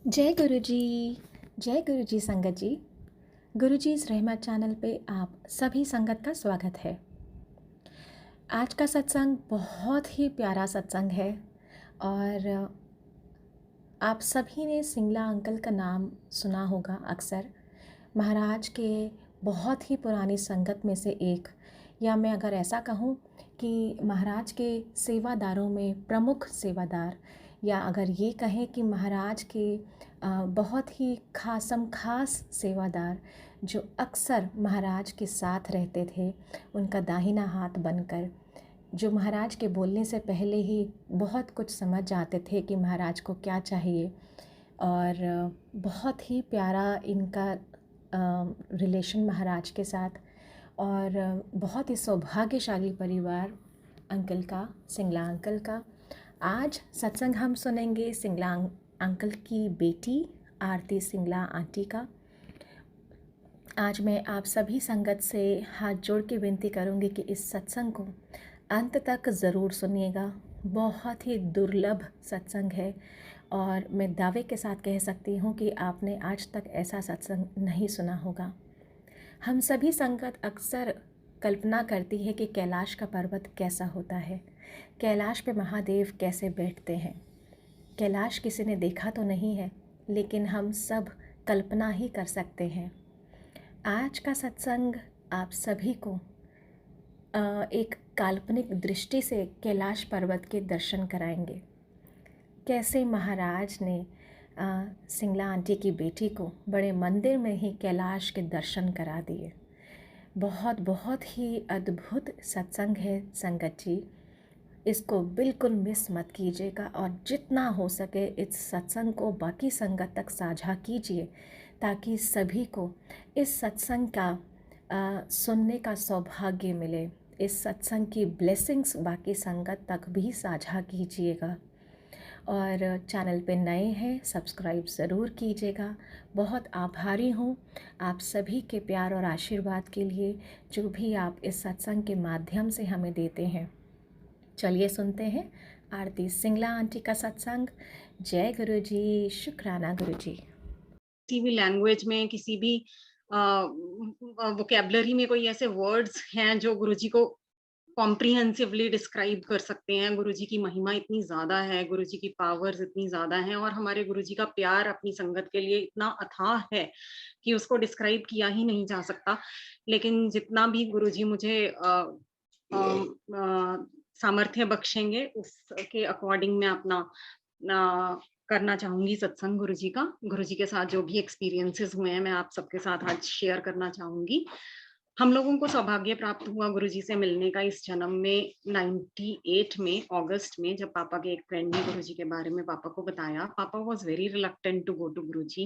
जय गुरु जी। जय गुरु जी संगत जी। गुरु जी इस रहमत चैनल पे आप सभी संगत का स्वागत है। आज का सत्संग बहुत ही प्यारा सत्संग है और आप सभी ने सिंगला अंकल का नाम सुना होगा अक्सर। महाराज के बहुत ही पुरानी संगत में से एक, या मैं अगर ऐसा कहूँ कि महाराज के सेवादारों में प्रमुख सेवादार, या अगर ये कहें कि महाराज के बहुत ही खास सेवादार जो अक्सर महाराज के साथ रहते थे, उनका दाहिना हाथ बनकर, जो महाराज के बोलने से पहले ही बहुत कुछ समझ जाते थे कि महाराज को क्या चाहिए। और बहुत ही प्यारा इनका रिलेशन महाराज के साथ, और बहुत ही सौभाग्यशाली परिवार अंकल का, सिंगला अंकल का। आज सत्संग हम सुनेंगे सिंगला अंकल की बेटी आरती सिंगला आंटी का। आज मैं आप सभी संगत से हाथ जोड़ के विनती करूंगी कि इस सत्संग को अंत तक ज़रूर सुनिएगा। बहुत ही दुर्लभ सत्संग है और मैं दावे के साथ कह सकती हूँ कि आपने आज तक ऐसा सत्संग नहीं सुना होगा। हम सभी संगत अक्सर कल्पना करती है कि कैलाश का पर्वत कैसा होता है, कैलाश पे महादेव कैसे बैठते हैं। कैलाश किसी ने देखा तो नहीं है, लेकिन हम सब कल्पना ही कर सकते हैं। आज का सत्संग आप सभी को एक काल्पनिक दृष्टि से कैलाश पर्वत के दर्शन कराएंगे। कैसे महाराज ने सिंगला आंटी की बेटी को बड़े मंदिर में ही कैलाश के दर्शन करा दिए। बहुत बहुत ही अद्भुत सत्संग है संगत जी, इसको बिल्कुल मिस मत कीजिएगा और जितना हो सके इस सत्संग को बाकी संगत तक साझा कीजिए, ताकि सभी को इस सत्संग का सुनने का सौभाग्य मिले। इस सत्संग की ब्लेसिंग्स बाकी संगत तक भी साझा कीजिएगा। और चैनल पे नए हैं, सब्सक्राइब ज़रूर कीजिएगा। बहुत आभारी हूँ आप सभी के प्यार और आशीर्वाद के लिए, जो भी आप इस सत्संग के माध्यम से हमें देते हैं। चलिए सुनते हैं आरती सिंगला आंटी का सत्संग। जय गुरु जी, शुक्राना गुरु जी। किसी भी लैंग्वेज में, किसी भी वोकेबलरी में कोई ऐसे वर्ड्स हैं जो गुरुजी को कॉम्प्रिहेंसिवली डिस्क्राइब कर सकते हैं। गुरुजी की महिमा इतनी ज्यादा है, गुरुजी की पावर्स इतनी ज्यादा हैं और हमारे गुरुजी का प्यार अपनी संगत के लिए इतना अथाह है कि उसको डिस्क्राइब किया ही नहीं जा सकता। लेकिन जितना भी गुरुजी मुझे सामर्थ्य बख्शेंगे उसके अकॉर्डिंग मैं अपना करना चाहूंगी सत्संग गुरुजी का। गुरुजी के साथ जो भी एक्सपीरियंसेस हुए हैं मैं आप सबके साथ आज शेयर करना चाहूंगी। हम लोगों को सौभाग्य प्राप्त हुआ गुरुजी से मिलने का इस जन्म में 98 में अगस्त में, जब पापा के एक फ्रेंड ने गुरुजी के बारे में पापा को बताया। पापा was very reluctant to go to Guruji,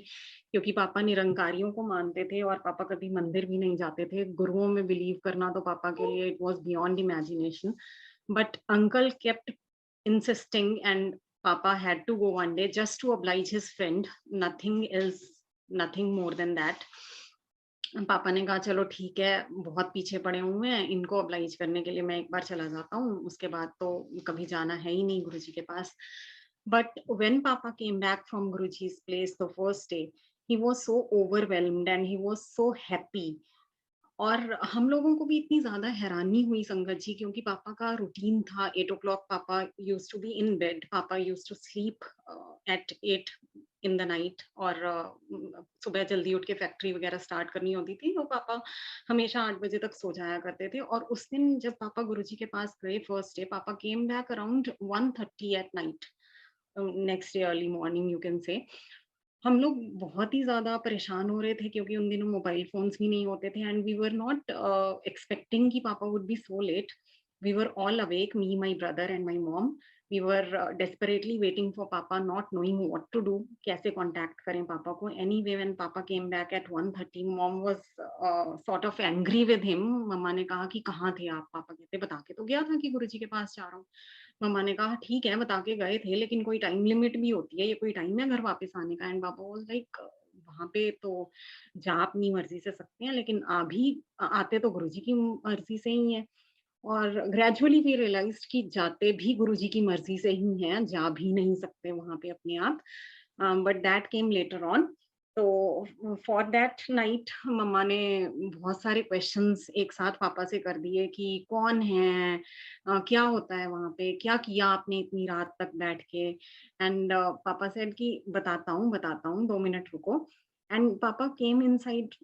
क्योंकि पापा निरंकारियों को मानते थे और पापा कभी मंदिर भी नहीं जाते थे। गुरुओं में बिलीव करना तो पापा के लिए it was beyond imagination. But uncle kept insisting and papa had to go one day just to oblige his friend. Nothing more than that. पापा ने कहा चलो ठीक है, बहुत पीछे पड़े हुए हैं, इनको oblige करने के लिए मैं एक बार चला जाता हूँ, उसके बाद तो कभी जाना है ही नहीं गुरुजी के पास। But when papa came back from Guruji's place the first day, he was so overwhelmed and he was so happy. और हम लोगों को भी इतनी ज़्यादा हैरानी हुई संगत जी, क्योंकि पापा का रूटीन था 8 ओ क्लॉक पापा used to be in bed, पापा used to sleep at 8 in the night. और सुबह जल्दी उठ के फैक्ट्री वगैरह स्टार्ट करनी होती थी, तो पापा हमेशा 8 बजे तक सो जाया करते थे। और उस दिन जब पापा गुरुजी के पास गए फर्स्ट डे, पापा came back around 1:30 at night, next day early morning you can say. हम लोग बहुत ही ज़्यादा परेशान हो रहे थे, क्योंकि उन दिनों मोबाइल फ़ोन्स भी नहीं होते थे and we were not expecting कि पापा would be so late. We were all awake, me, my brother and my mom. We were desperately waiting for पापा, not knowing what to do, कैसे contact करें पापा को। एनीवे व्हेन पापा came back at 1:30, mom was sort of angry with him. मम्मा ने कहा कि कहाँ थे आप? पापा कहते बता के तो गया था कि गुरुजी के पास जा रहा हूँ। मम्मा ने कहा ठीक है बता के गए थे, लेकिन कोई टाइम लिमिट भी होती है, ये कोई टाइम है घर वापस आने का? एंड पापा वाज लाइक वहां पे तो जा अपनी मर्जी से सकते हैं, लेकिन आते तो गुरुजी की मर्जी से ही है। और ग्रेजुअली वी रियलाइज्ड कि जाते भी गुरुजी की मर्जी से ही हैं, जा भी नहीं सकते वहां पे अपने आप। But that came later on. तो फॉर दैट नाइट मम्मा ने बहुत सारे क्वेश्चंस एक साथ पापा से कर दिए कि कौन है, क्या होता है वहाँ पे, क्या किया आपने इतनी रात तक बैठ के। एंड पापा सेड कि बताता हूँ, 2 मिनट रुको। एंड पापा केम इनसाइड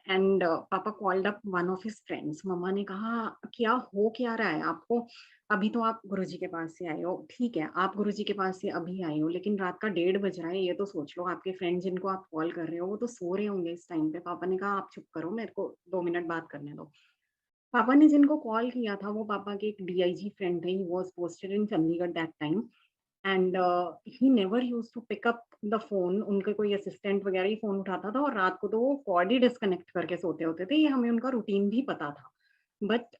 एंड पापा called up one of his friends. मम्मा ने कहा क्या हो क्या रहा है आपको, अभी तो आप गुरुजी के पास से आए हो, ठीक है आप गुरुजी के पास से अभी आए हो, लेकिन रात का 1:30 बज रहा है, ये तो सोच लो आपके फ्रेंड जिनको आप कॉल कर रहे हो वो तो सो रहे होंगे इस टाइम पे। पापा ने कहा आप चुप करो, मेरे को 2 मिनट बात करने दो। पापा ने जिनको कॉल किया था वो पापा के एक डीआईजी फ्रेंड थे, he was posted in Chandigarh that time. And he never used to pick up the phone, उनके कोई असिस्टेंट वगैरह ही फोन उठाता था, और रात को तो वो कॉर्ड ही डिस्कनेक्ट करके सोते होते थे, ये हमें उनका रूटीन भी पता था। But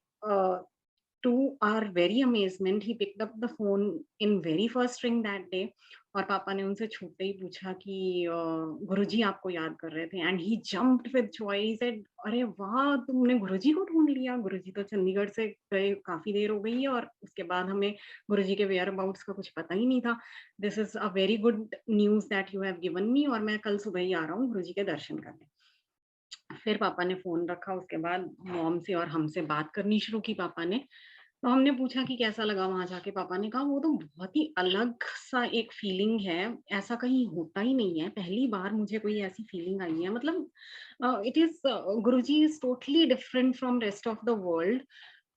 to our very amazement, he picked up the phone in very first ring that day। और पापा ने उनसे छूटते ही पूछा कि गुरुजी आपको याद कर रहे थे। And he jumped with Joy, he said अरे वाह तुमने गुरुजी को ढूंढ लिया, गुरुजी तो चंडीगढ़ से गए काफी देर हो गई है और उसके बाद हमें गुरुजी के वेयर अबाउट्स का कुछ पता ही नहीं था। This is a very good news that you have given me, और मैं कल सुबह ही आ रहा हूँ गुरुजी के दर्शन करने। फिर पापा ने फ़ोन रखा, उसके बाद मॉम से और हमसे बात करनी शुरू की पापा ने। तो हमने पूछा कि कैसा लगा वहाँ जाके? पापा ने कहा वो तो बहुत ही अलग-सा एक फीलिंग है, ऐसा कहीं होता ही नहीं है, पहली बार मुझे कोई ऐसी फीलिंग आई है। मतलब it is Guruji is totally different from rest of the world.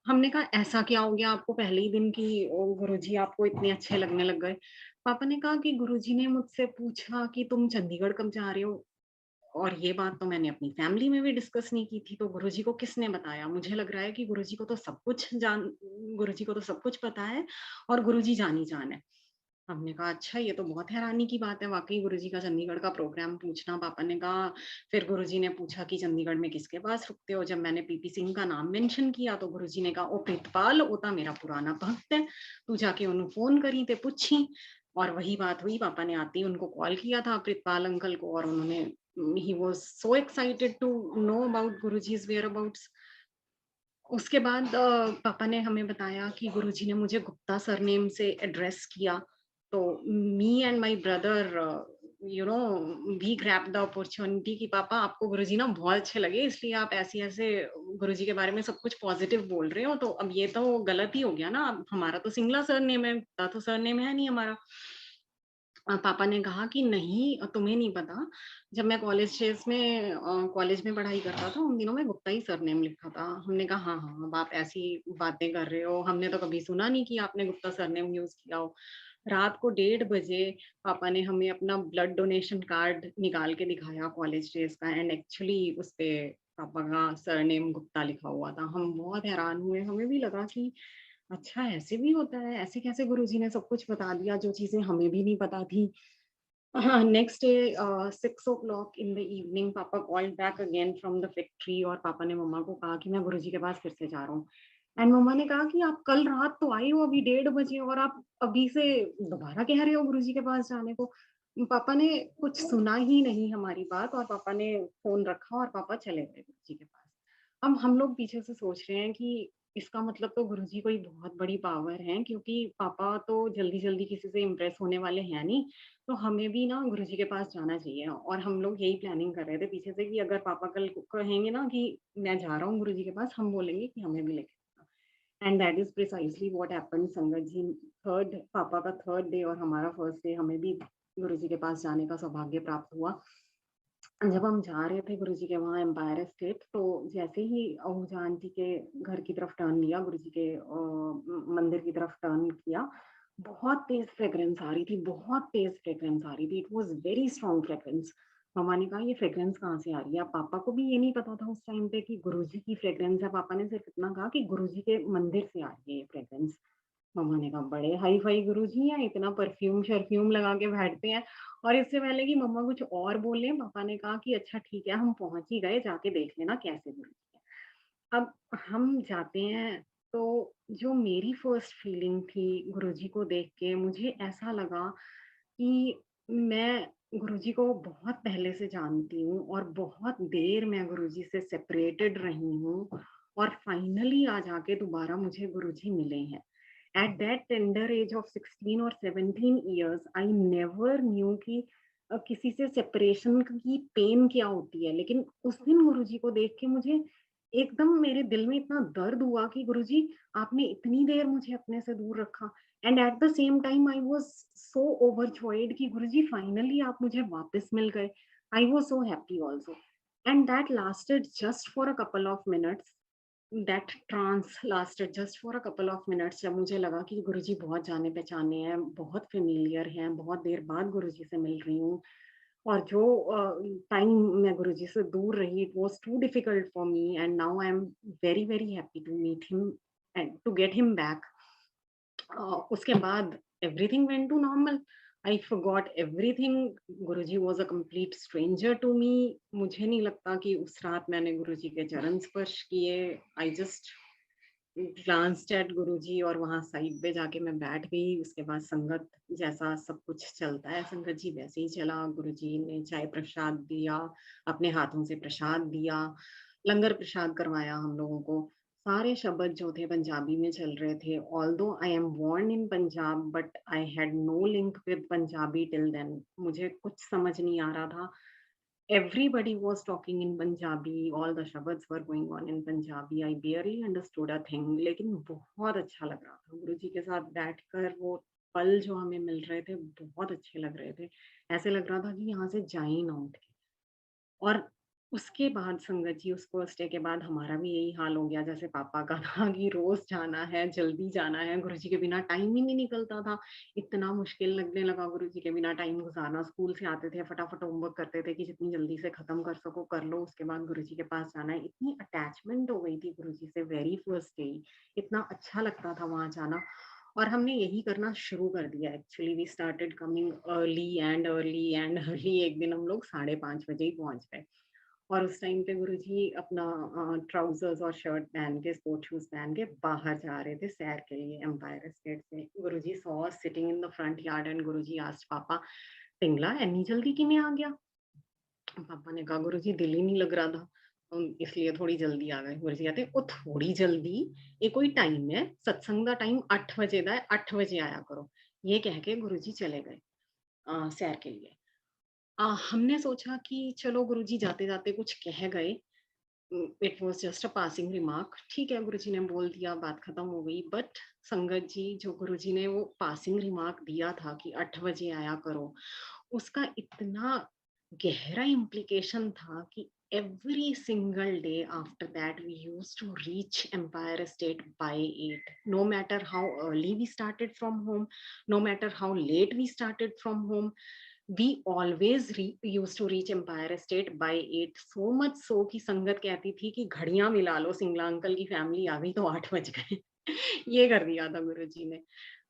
हमने कहा ऐसा क्या हो गया आपको पहले ही दिन कि गुरुजी आपको इतने अच्छे लगने लग गए? पापा ने कहा कि गुरुजी ने मुझसे पूछा कि तुम चंडीगढ़ कब जा रहे हो? और ये बात तो मैंने अपनी फैमिली में भी डिस्कस नहीं की थी, तो गुरुजी को किसने बताया? मुझे लग रहा है कि गुरुजी को तो सब कुछ पता है और गुरुजी जान-ही-जान है। हमने कहा अच्छा ये तो बहुत हैरानी की बात है, वाक़ई गुरुजी का चंडीगढ़ का प्रोग्राम पूछना। पापा ने कहा फिर गुरुजी ने पूछा कि चंडीगढ़ में किसके पास रुकते हो? जब मैंने पीपी सिंह का नाम मेंशन किया तो गुरुजी ने कहा, "ओ प्रितपाल, ओ ता मेरा पुराना भगत है, तू जाके उन्हें फ़ोन करी ते पुछी।" और वही बात हुई, पापा ने आते ही उनको कॉल किया था प्रितपाल अंकल को, और उन्होंने he was so excited to know about Guruji's whereabouts. उसके बाद पापा ने हमें बताया कि गुरुजी ने मुझे गुप्ता सरनेम से एड्रेस किया। तो me and my brother you know we grabbed the opportunity कि पापा आपको गुरुजी ना बहुत अच्छे लगे, इसलिए आप ऐसे-ऐसे गुरुजी के बारे में सब कुछ पॉजिटिव बोल रहे हो, तो अब ये तो गलत ही हो गया ना, अब हमारा तो सिंगला सरनेम है, गुप्ता तो सरनेम है नहीं हमारा। पापा ने कहा कि नहीं तुम्हें नहीं पता, जब मैं कॉलेज में पढ़ाई करता था उन दिनों में गुप्ता ही सरनेम लिखा था। हमने कहा हाँ, हाँ, अब आप ऐसी बातें कर रहे हो, हमने तो कभी सुना नहीं कि आपने गुप्ता सरनेम यूज़ किया हो। रात को 1:30 बजे पापा ने हमें अपना ब्लड डोनेशन कार्ड निकाल के दिखाया कॉलेज डेज़ का, एंड एक्चुअली उसपे पापा का सरनेम गुप्ता लिखा हुआ था। हम बहुत हैरान हुए, हमें भी लगा कि अच्छा ऐसे भी होता है, ऐसे कैसे गुरुजी ने सब कुछ बता दिया जो चीज़ें हमें भी नहीं पता थी। हाँ, next day 6 o'clock in the evening पापा called back again from the factory, और पापा ने मम्मा को कहा कि मैं गुरुजी के पास फिर से जा रहा हूँ। एंड मम्मा ने कहा कि आप कल रात तो आए हो अभी 1:30 बजे, और आप अभी से दोबारा कह रहे हो गुरुजी के पास जाने को। पापा ने कुछ सुना ही नहीं हमारी बात, और पापा ने फ़ोन रखा और पापा चले गए गुरुजी के पास। अब हम लोग पीछे से सोच रहे हैं कि इसका मतलब तो गुरुजी कोई बहुत बड़ी पावर है, क्योंकि पापा तो जल्दी-जल्दी किसी से इम्प्रेस होने वाले हैं नहीं। तो हमें भी ना गुरुजी के पास जाना चाहिए, और हम लोग यही प्लानिंग कर रहे थे पीछे से कि अगर पापा कल को कहेंगे ना कि मैं जा रहा हूँ गुरुजी के पास, हम बोलेंगे कि हमें भी लेके चलना। And that is precisely what happened संगत जी। थर्ड पापा का थर्ड डे और हमारा फर्स्ट डे हमें भी गुरुजी के पास जाने का सौभाग्य प्राप्त हुआ। जब हम जा रहे थे गुरुजी के वहाँ एम्पायर एस्टेट, तो जैसे ही आहूजा आंटी के घर की तरफ टर्न लिया, गुरुजी के मंदिर की तरफ टर्न किया, बहुत तेज़ फ्रेग्रेंस आ रही थी, बहुत तेज़ फ्रेग्रेंस आ रही थी। It was very strong fragrance. मम्मा ने कहा ये फ्रेग्रेंस कहाँ से आ रही है? अब पापा को भी ये नहीं पता था उस टाइम पे कि गुरुजी की फ्रेग्रेंस है। पापा ने सिर्फ इतना कहा कि गुरुजी के मंदिर से आ रही है ये फ्रेग्रेंस। मम्मा ने कहा बड़े हाई-फाई गुरुजी हैं, इतना परफ्यूम-शर्फ्यूम लगा के बैठते हैं। और इससे पहले कि मम्मा कुछ और बोलें, पापा ने कहा कि अच्छा ठीक है, हम पहुँच ही गए, जाके देख लेना कैसे गुरुजी हैं। अब हम जाते हैं, तो जो मेरी फर्स्ट फीलिंग थी गुरुजी को देख के, मुझे ऐसा लगा कि मैं गुरुजी को बहुत पहले से जानती हूँ और बहुत देर मैं गुरुजी से सेपरेटेड रही हूँ, और फाइनली आज आके दोबारा मुझे गुरुजी मिले हैं। At that tender age of 16 or 17 years, I never knew कि किसी से सेपरेशन की पेन क्या होती है। लेकिन उस दिन गुरुजी को देख के मुझे एकदम मेरे दिल में इतना दर्द हुआ कि गुरुजी आपने इतनी देर मुझे अपने से दूर रखा। And at the same time I was so overjoyed कि गुरुजी फाइनली आप मुझे वापस मिल गए। I was so happy also. And that lasted just for a couple of minutes. That trance lasted just for a couple of minutes, जब मुझे लगा कि गुरुजी बहुत जाने-पहचाने हैं, बहुत फ़ेमिलियर हैं, बहुत देर बाद गुरुजी से मिल रही हूँ। और जो टाइम मैं गुरुजी से दूर रही, it was too difficult for me and now I am very, very happy to meet him and to get him back. उसके बाद everything went to normal. I forgot everything. Guruji was a complete stranger to me. मुझे नहीं लगता कि उस रात मैंने गुरुजी के चरण स्पर्श किए। आई जस्ट ग्लांस्ड एट गुरुजी और वहाँ साइड पे जाके मैं बैठ गई। उसके बाद संगत जैसा सब कुछ चलता है, संगत जी वैसे ही चला। गुरुजी ने चाय प्रसाद दिया, अपने हाथों से प्रसाद दिया, लंगर प्रसाद करवाया हम लोगों को। सारे शब्द जो थे पंजाबी में चल रहे थे। Although I am born in Punjab but I had no link with Punjabi till then. मुझे कुछ समझ नहीं आ रहा था। Everybody was talking in Punjabi, all the shabads were going on in Punjabi. I barely understood a thing, लेकिन बहुत अच्छा लग रहा था। गुरुजी के साथ बैठकर वो पल जो हमें मिल रहे थे, बहुत अच्छे लग रहे थे। ऐसे लग रहा था कि यहाँ से जा ही ना उठ के। और उसके बाद संगत जी, उस फर्स्ट डे के बाद हमारा भी यही हाल हो गया जैसे पापा का था कि रोज़ जाना है, जल्दी जाना है, गुरुजी के बिना टाइम ही नहीं निकलता था। इतना मुश्किल लगने लगा गुरुजी के बिना टाइम गुज़ारना। स्कूल से आते थे, फटाफट होमवर्क करते थे कि जितनी जल्दी से खत्म कर सको कर लो, उसके बाद गुरुजी के पास जाना है। इतनी अटैचमेंट हो गई थी गुरुजी से वेरी फर्स्ट डे ही। इतना अच्छा लगता था वहाँ जाना। और हमने यही करना शुरू कर दिया actually. We started coming early and early and early. एक दिन हम लोग 5:30 बजे ही पहुँच गए। और उस टाइम पे गुरुजी अपना ट्राउज़र्स और शर्ट पहन के, स्पोर्ट शूज़ पहन के बाहर जा रहे थे सैर के लिए एम्पायर स्टेट से। Guruji saw us sitting in the front yard and Guruji asked पापा, "पिंगला एनी जल्दी किवें आ गया?" पापा ने कहा, "गुरुजी दिल ही नहीं लग रहा था, इसलिए थोड़ी जल्दी आ गए।" गुरुजी कहते, "ओ थोड़ी जल्दी, ये कोई टाइम है? सत्संग दा टाइम 8 बजे दा है, 8 बजे आया करो।" ये कह के गुरुजी चले गए सैर के लिए। हमने सोचा कि चलो गुरुजी जाते-जाते कुछ कह गए। It was just a passing remark. ठीक है, गुरुजी ने बोल दिया, बात खत्म हो गई। बट संगत जी, जो गुरुजी ने वो पासिंग रिमार्क दिया था कि 8 बजे आया करो, उसका इतना गहरा इम्प्लीकेशन था कि every single day after that we used to reach Empire State by 8। No matter how early we started from home, no matter how late we started from home, we always used to reach Empire State by 8। so much so कि संगत कहती थी कि घड़ियां मिला लो, Singla uncle की family आ गई तो 8 बज गए। ये कर दिया था गुरुजी ने।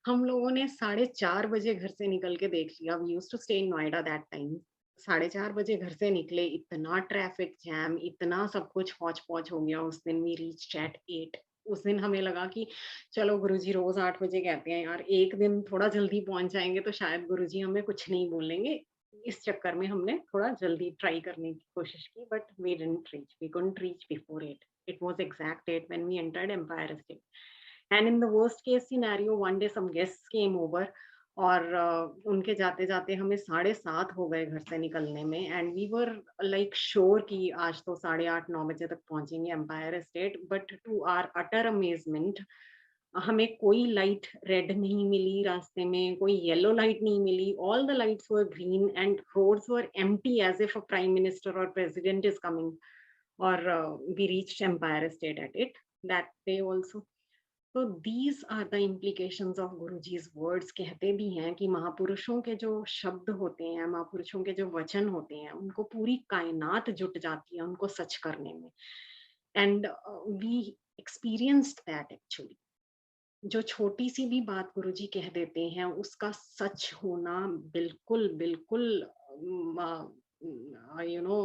हम लोगों ने 4:30 बजे घर से निकल के देख लिया। We used to stay in Noida that time. 4:30 बजे घर से निकले, इतना ट्रैफिक जैम, इतना सब कुछ हौच पौच हो गया उस दिन। We reached at 8। उस दिन हमें लगा कि चलो गुरुजी रोज 8 बजे कहते हैं यार, एक दिन थोड़ा जल्दी पहुंच जाएंगे तो शायद गुरुजी हमें कुछ नहीं बोलेंगे। इस चक्कर में हमने थोड़ा जल्दी ट्राई करने की कोशिश की, but we couldn't reach before 8। It was exact 8 when we entered Empire State. And in the worst case scenario, one day some guests came over और उनके जाते-जाते हमें 7:30 हो गए घर से निकलने में। And we were like sure कि आज तो 8:30-9 बजे तक पहुंचेंगे Empire State. But to our utter amazement, हमें कोई लाइट रेड नहीं मिली रास्ते में, कोई येलो लाइट नहीं मिली। All the lights were green and roads were empty as if a prime minister और प्रेसिडेंट इज कमिंग। और we reached Empire State at it that day also. तो these are the implications of Guruji's words. कहते भी हैं कि महापुरुषों के जो शब्द होते हैं, महापुरुषों के जो वचन होते हैं, उनको पूरी कायनात जुट जाती है उनको सच करने में। And we experienced that actually. जो छोटी सी भी बात गुरुजी कह देते हैं, उसका सच होना बिल्कुल बिल्कुल यू नो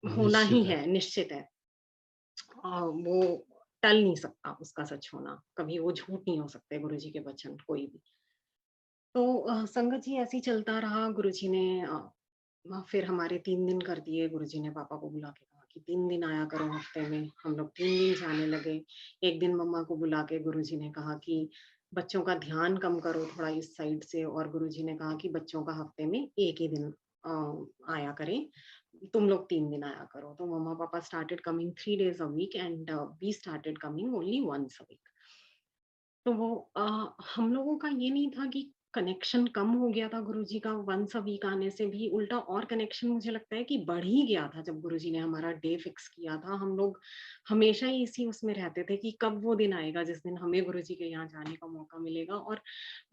होना ही निश्चित है। है, निश्चित है। वो टल नहीं सकता उसका सच होना। कभी वो झूठ नहीं हो सकते गुरुजी के वचन कोई भी। तो संगत जी ऐसे ही चलता रहा। गुरुजी ने फिर हमारे 3 दिन कर दिए। गुरुजी ने पापा को बुला के कहा कि 3 दिन आया करो हफ्ते में। हम लोग 3 दिन जाने लगे। एक दिन मम्मा को बुला के गुरुजी ने कहा कि बच्चों का ध्यान कम करो थोड़ा इस साइड से, और गुरुजी ने कहा कि बच्चों का हफ्ते में एक ही दिन आया करें, तुम लोग 3 दिन आया करो। तो मम्मा पापा started coming 3 days a week and we started coming only once a week. तो वो हम लोगों का ये नहीं था कि कनेक्शन कम हो गया था गुरुजी का वंस अ वीक आने से, भी उल्टा और कनेक्शन मुझे लगता है कि बढ़ ही गया था जब गुरुजी ने हमारा डे फिक्स किया था। हम लोग हमेशा ही इसी उसमें रहते थे कि कब वो दिन आएगा जिस दिन हमें गुरुजी के यहाँ जाने का मौका मिलेगा। और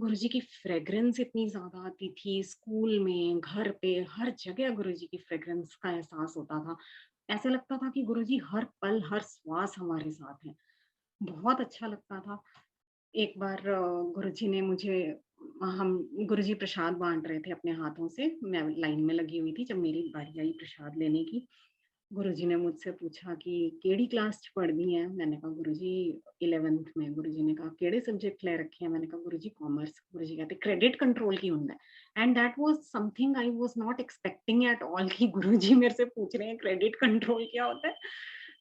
गुरुजी की फ्रेग्रेंस इतनी ज्यादा आती थी, स्कूल में, घर पे, हर जगह गुरुजी की फ्रेग्रेंस का एहसास होता था। ऐसे लगता था कि गुरुजी हर पल हर श्वास हमारे साथ है। बहुत अच्छा लगता था। एक बार गुरुजी ने मुझे हम गुरुजी प्रसाद बाँट रहे थे अपने हाथों से, मैं लाइन में लगी हुई थी, जब मेरी बारी आई प्रसाद लेने की, गुरुजी ने मुझसे पूछा कि केड़ी क्लास च पढ़दी हैं? मैंने कहा गुरुजी 11th में। गुरुजी ने कहा केड़े सब्जेक्ट ले रखे हैं? मैंने कहा गुरुजी कॉमर्स। गुरुजी कहते क्रेडिट कंट्रोल की हुंदा है। And that was something I was not expecting at all कि गुरुजी मेरे से पूछ रहे हैं क्रेडिट कंट्रोल क्या होता है?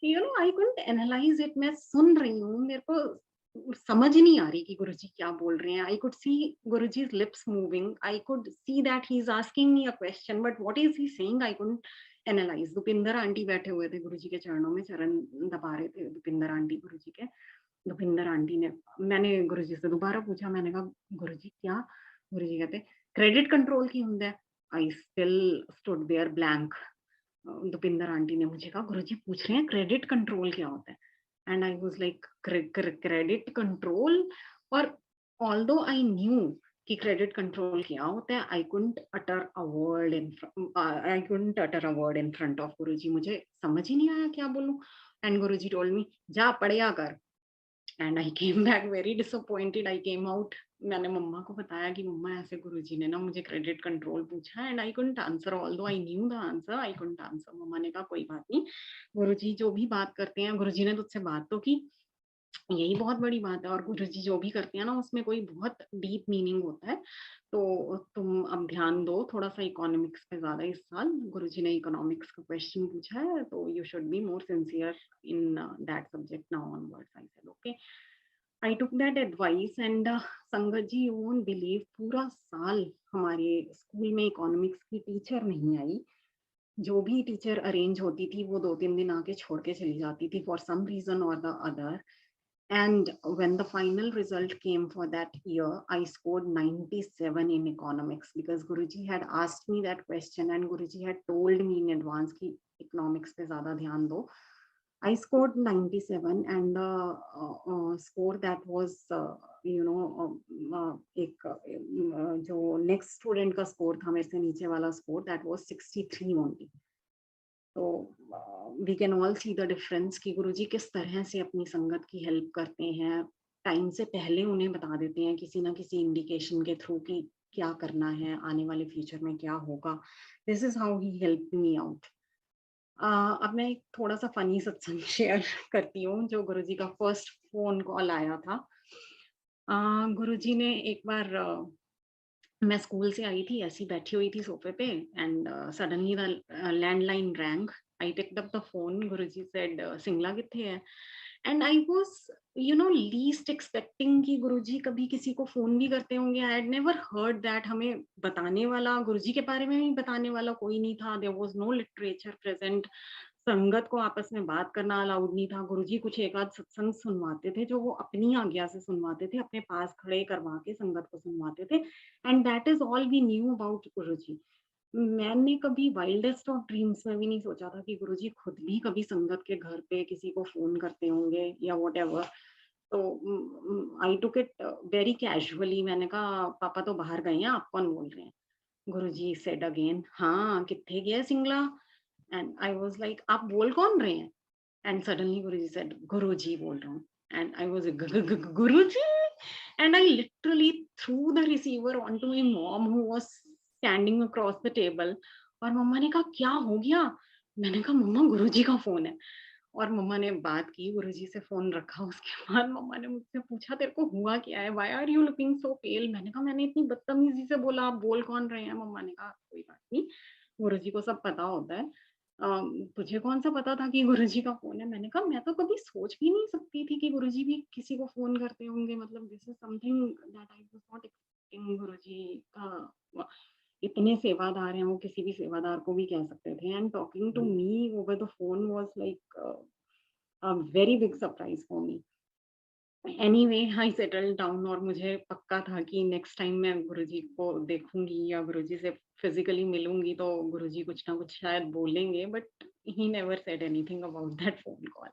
You know I couldn't analyse it. मैं सुन रही हूँ, मेरे को समझ ही नहीं आ रही कि गुरुजी क्या बोल रहे हैं। I could see Guruji's lips moving. I could see that he is asking me a question, but what is he saying? I couldn't analyse. Dupinder aunty बैठे हुए थे गुरुजी के चरणों में, चरण दबा रहे थे दुपिंदर आंटी गुरुजी के। दुपिंदर आंटी ने, मैंने गुरुजी से दोबारा पूछा, मैंने कहा गुरुजी क्या? गुरुजी कहते क्रेडिट कंट्रोल की हुंदा है। I still stood there blank. Dupinder aunty ने मुझे कहा गुरुजी पूछ रहे हैं क्रेडिट कंट्रोल क्या होता है? And I was like credit control. और ऑल्दो आई न्यू कि क्रेडिट कंट्रोल क्या होता है, I couldn't utter a word in I couldn't utter a word in front of Guruji. मुझे समझ ही नहीं आया क्या बोलूं। एंड गुरुजी टोल्ड मी जा पढ़िया कर। And I came back very disappointed. I came out. मैंने मम्मा को बताया कि मम्मा ऐसे गुरुजी ने ना मुझे क्रेडिट कंट्रोल पूछा, and I couldn't answer although I knew the answer, I couldn't answer. मम्मा ने कहा कोई बात नहीं, गुरुजी जो भी बात करते हैं, गुरुजी ने तुझसे बात तो की, यही बहुत बड़ी बात है। और गुरुजी जो भी करते हैं ना उसमें कोई बहुत डीप मीनिंग होता है। तो तुम अब ध्यान दो थोड़ा सा इकोनॉमिक्स पे ज्यादा इस साल। गुरुजी ने इकोनॉमिक्स का क्वेश्चन पूछा है, तो you should be more sincere in that subject now onwards. I said okay. I took that advice and संगत जी, यू वोंट बिलीव, पूरा साल हमारे स्कूल में इकोनॉमिक्स की टीचर नहीं आई। जो भी टीचर अरेंज होती थी वो 2-3 दिन आके छोड़ के चली जाती थी फॉर सम रीजन और the other. And when the final result came for that year, I scored 97 in economics because Guruji had asked me that question and Guruji had told me in advance कि economics पे ज़्यादा ध्यान दो। I scored 97 and the score that was एक जो next student का score था मेरे से नीचे वाला score, that was 63 only। तो we can all see the difference कि गुरुजी किस तरह से अपनी संगत की हेल्प करते हैं। टाइम से पहले उन्हें बता देते हैं किसी ना किसी इंडिकेशन के थ्रू कि क्या करना है, आने वाले फ्यूचर में क्या होगा। This is how he help me out. अब मैं एक थोड़ा सा फनी सत्संग शेयर करती हूँ जो गुरुजी का फर्स्ट फोन कॉल आया था। गुरुजी ने एक बार मैं स्कूल से आई थी, ऐसी बैठी हुई थी सोफे पे, and suddenly the landline wrong. I picked up the phone. Guruji said Singla किथे है? And I was least expecting कि गुरुजी कभी किसी को फोन भी करते होंगे। I had never heard that. हमें बताने वाला, गुरुजी के बारे में भी बताने वाला कोई नहीं था। There was no literature present. संगत को आपस में बात करना अलाउड नहीं था। गुरुजी कुछ एक आध सत्संग सुनवाते थे जो वो अपनी आज्ञा से सुनवाते थे, अपने पास खड़े करवा के संगत को सुनवाते थे। And that is all we knew about Guruji. मैंने कभी वाइल्डेस्ट ऑफ ड्रीम्स में भी नहीं सोचा था कि गुरुजी खुद भी कभी संगत के घर पे किसी को फोन करते होंगे या व्हाटएवर। तो आई टुक इट वेरी कैजुअली। मैंने कहा पापा तो बाहर गए हैं, आप कौन बोल रहे हैं? गुरुजी सेड अगेन, हाँ किथे गया Singla? And I was like आप बोल कौन रहे हैं? एंड सडनली गुरुजी सेड गुरुजी बोल रहा हूँ। And I was Guruji. And I literally through the receiver onto my mom who was standing across the table। और मम्मा ने कहा क्या हो गया? मैंने कहा मम्मा गुरुजी का फोन है। और मम्मा ने बात की, गुरुजी से फोन रखा। उसके बाद मम्मा ने मुझसे पूछा तेरे को हुआ क्या है? Why are you looking so pale? मैंने कहा मैंने इतनी बदतमीजी से बोला, आप बोल कौन रहे हैं? मम्मा ने कहा कोई बात नहीं, गुरुजी को सब पता होता है। तुझे कौन-सा पता था कि गुरुजी का फ़ोन है? मैंने कहा मैं तो कभी सोच भी नहीं सकती थी कि गुरुजी भी किसी को फ़ोन करते होंगे, मतलब this is something that I was not expecting. Guruji का व इतने सेवादार हैं, वो किसी भी सेवादार को भी कह सकते थे, and talking to me over the phone was like a very big surprise for me. Anyway I settled down, और मुझे पक्का था कि नेक्स्ट टाइम मैं गुरुजी को देखूँगी या गुरुजी से फिज़िकली मिलूँगी तो गुरुजी कुछ ना कुछ शायद बोलेंगे, but he never said anything about that phone call.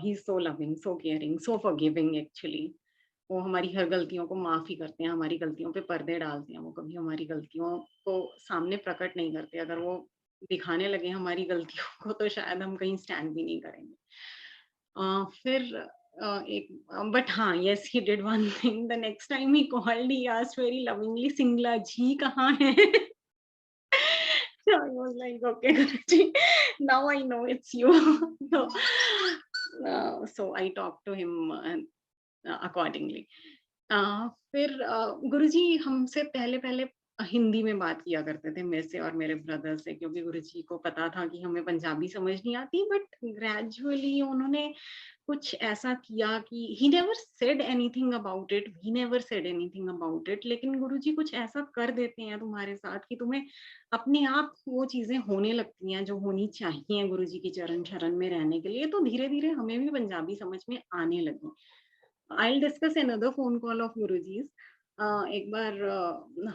He is so loving, so caring, so forgiving actually. वो हमारी हर गलतियों को माफ़ ही करते हैं, हमारी गलतियों पे पर्दे डालते हैं, वो कभी हमारी गलतियों को सामने प्रकट नहीं करते। अगर वो दिखाने लगे हमारी गलतियों को तो शायद हम कहीं स्टैंड भी नहीं करेंगे। फिर एक बट हाँ, yes he did one thing, the next time he called he asked very lovingly, "Singla ji कहाँ है?" So I was like, "Okay, Guruji, now I know it's you." So, so I talked to him accordingly. फिर गुरुजी हमसे पहले-पहले हिंदी में बात किया करते थे मेरे से और मेरे ब्रदर से, क्योंकि गुरुजी को पता था कि हमें पंजाबी समझ नहीं आती, बट ग्रेजुअली उन्होंने कुछ ऐसा किया कि he never said anything about it, we never said anything about it, लेकिन गुरुजी कुछ ऐसा कर देते हैं तुम्हारे साथ कि तुम्हें अपने आप वो चीजें होने लगती हैं जो होनी चाहिए गुरुजी की चरण शरण में रहने के लिए। तो धीरे धीरे हमें भी पंजाबी समझ में आने लगी। I will discuss another phone call of Guruji's. एक बार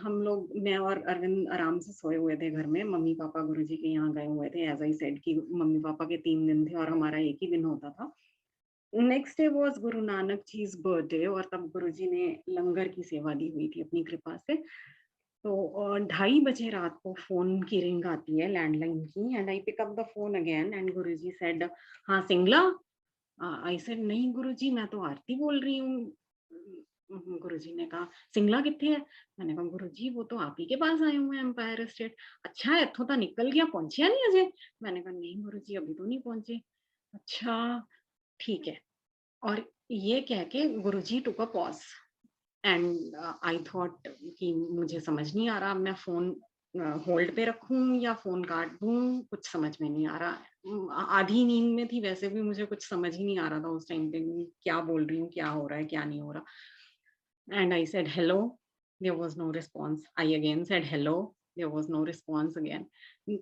हम लोग, मैं और अरविंद आराम से सोए हुए थे घर में, मम्मी पापा गुरुजी के यहाँ गए हुए थे, एज आई सेड कि मम्मी पापा के 3 दिन थे और हमारा एक ही दिन होता था। Next day was Guru Nanak जी's birthday, और तब गुरुजी ने लंगर की सेवा दी हुई थी अपनी कृपा से। तो 2:30 बजे रात को फ़ोन की रिंग आती है लैंडलाइन की, and I pick up the phone again, and Guruji said, "हाँ, सिंगला?" आई सेड, "नहीं गुरुजी, मैं तो आरती बोल रही हूँ।" गुरुजी ने कहा, "सिंगला कित्थे है?" मैंने कहा, "गुरुजी वो तो आप ही के पास आए हुए हैं एम्पायर एस्टेट।" "अच्छा इत्थों तां निकल गया, पहुँचया नहीं अजे?" मैंने कहा, "नहीं गुरुजी, अभी तो नहीं पहुँचे।" "अच्छा, ठीक है।" और ये कह के गुरुजी टूक अ पॉज़, एंड आई थॉट कि मुझे समझ नहीं आ रहा, अब मैं फ़ोन होल्ड पे रखूँ या फ़ोन काट दूँ, कुछ समझ में नहीं आ रहा। आधी नींद में थी, वैसे भी मुझे कुछ समझ ही नहीं आ रहा था उस टाइम पे, क्या बोल रही हूँ, क्या हो रहा है, क्या नहीं हो रहा। And I said, "hello?" There was no response. I again said, "Hello?" There was no response again.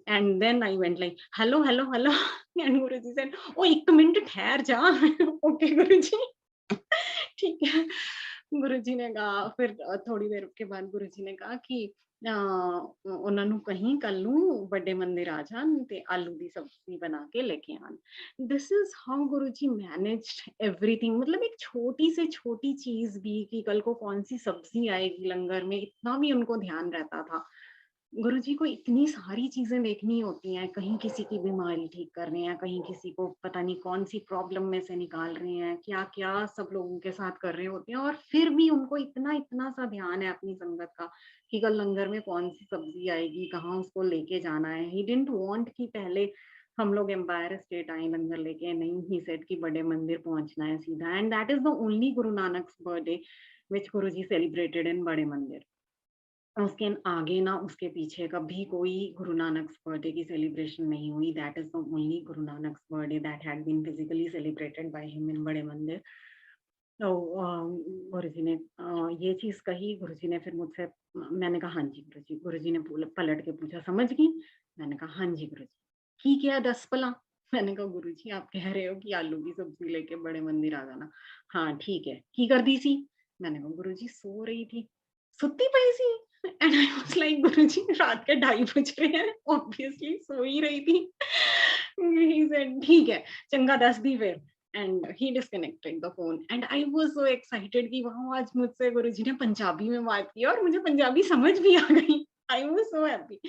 And then I went like, "Hello, hello, hello." And Guruji said, "Oh, 1 minute ठहर जा." "Okay, Guruji." ठीक है। गुरुजी ने कहा, फिर थोड़ी देर के बाद गुरुजी ने कहा कि ਉਹਨਾਂ ਨੂੰ ਕਹੀਂ ਕੱਲ ਨੂੰ ਵੱਡੇ ਮੰਦਿਰ ਆ ਜਾਣ ਤੇ ਆਲੂ ਦੀ सब्जी बना के लेके आन। This is how Guruji managed everything. मतलब एक छोटी से छोटी चीज भी कि कल को कौन सी सब्जी आएगी लंगर में, इतना भी उनको ध्यान रहता था। गुरुजी को इतनी सारी चीज़ें देखनी होती हैं, कहीं किसी की बीमारी ठीक कर रहे हैं, कहीं किसी को पता नहीं कौन-सी प्रॉब्लम में से निकाल रहे हैं, क्या-क्या सब लोगों के साथ कर रहे होते हैं, और फिर भी उनको इतना-इतना सा ध्यान है अपनी संगत का कि कल लंगर में कौन-सी सब्ज़ी आएगी, कहाँ उसको लेके जाना है। ही डिडन्ट वांट कि पहले हम लोग एम्पायर स्टेट आएँ लंगर लेके, नहीं, ही सेड कि बड़े मंदिर पहुँचना है सीधा, and that is the only Guru Nanak's birthday which Guruji celebrated in बड़े मंदिर। उसके आगे ना उसके पीछे कभी कोई गुरु नानक्स बर्थडे की सेलिब्रेशन नहीं हुई। That is the only Guru Nanak's birthday that had been physically celebrated by him in बड़े मंदिर। तो गुरुजी ने ये चीज़ कही, गुरुजी ने फिर मुझसे मैंने कहा, "हाँ जी गुरुजी।" गुरुजी ने पलट के पूछा, "समझ गई?" मैंने कहा, "हाँ जी गुरुजी।" "की क्या दस भला?" मैंने कहा, "गुरुजी आप कह रहे हो कि आलू की सब्ज़ी लेके बड़े मंदिर आ जाना। हाँ, ठीक है। की करदी सी?" मैंने कहा, "गुरुजी सो रही थी।" "सुत्ती पई सी?" एंड आई वाज़ लाइक, "गुरुजी रात के 2:30 बज रहे हैं, ऑब्वियसली सो ही रही थी।" ही सेड, "ठीक है, चंगा दस दी फिर।" And he disconnected the phone, and I was so excited कि वाओ! आज मुझसे गुरुजी ने पंजाबी में बात की और मुझे पंजाबी समझ भी आ गई। आई वाज़ सो हैप्पी।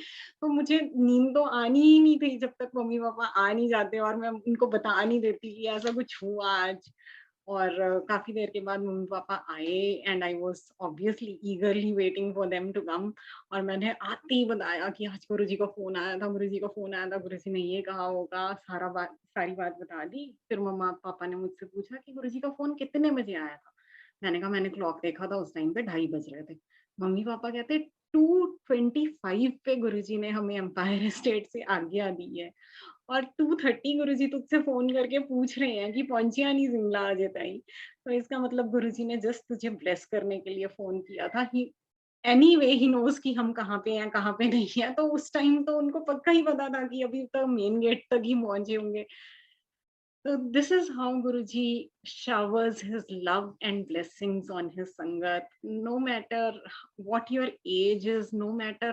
तो मुझे नींद तो आनी ही नहीं थी जब तक मम्मी-पापा आ नहीं जाते और मैं उनको बता नहीं देती कि ऐसा कुछ हुआ आज। और काफ़ी देर के बाद मम्मी-पापा आए, and I was obviously eagerly waiting for them to come, और मैंने आते ही बताया कि आज गुरुजी का फ़ोन आया था, गुरुजी का फ़ोन आया था, गुरुजी ने ये कहा होगा, सारी बात बता दी। फिर मम्मा-पापा ने मुझसे पूछा कि गुरुजी का फ़ोन कितने बजे आया था? मैंने कहा, मैंने क्लॉक देखा था, उस टाइम पे 2:30 बज रहे थे। मम्मी-पापा कहते, 2:25 पे गुरुजी ने हमें एम्पायर स्टेट से आज्ञा दी है और 2:30 गुरुजी तुझसे फ़ोन करके पूछ रहे हैं कि पहुँची नहीं शिमला अजे ताईं। तो इसका मतलब गुरुजी ने जस्ट तुझे ब्लेस करने के लिए फ़ोन किया था कि एनीवे ही नोज़ कि हम कहाँ पे हैं, कहाँ पे नहीं हैं। तो उस टाइम तो उनको पक्का ही पता था कि अभी तो मेन गेट तक ही पहुँचे होंगे। So this is how Guruji showers his love and blessings on his Sangat. No matter what your age is, no matter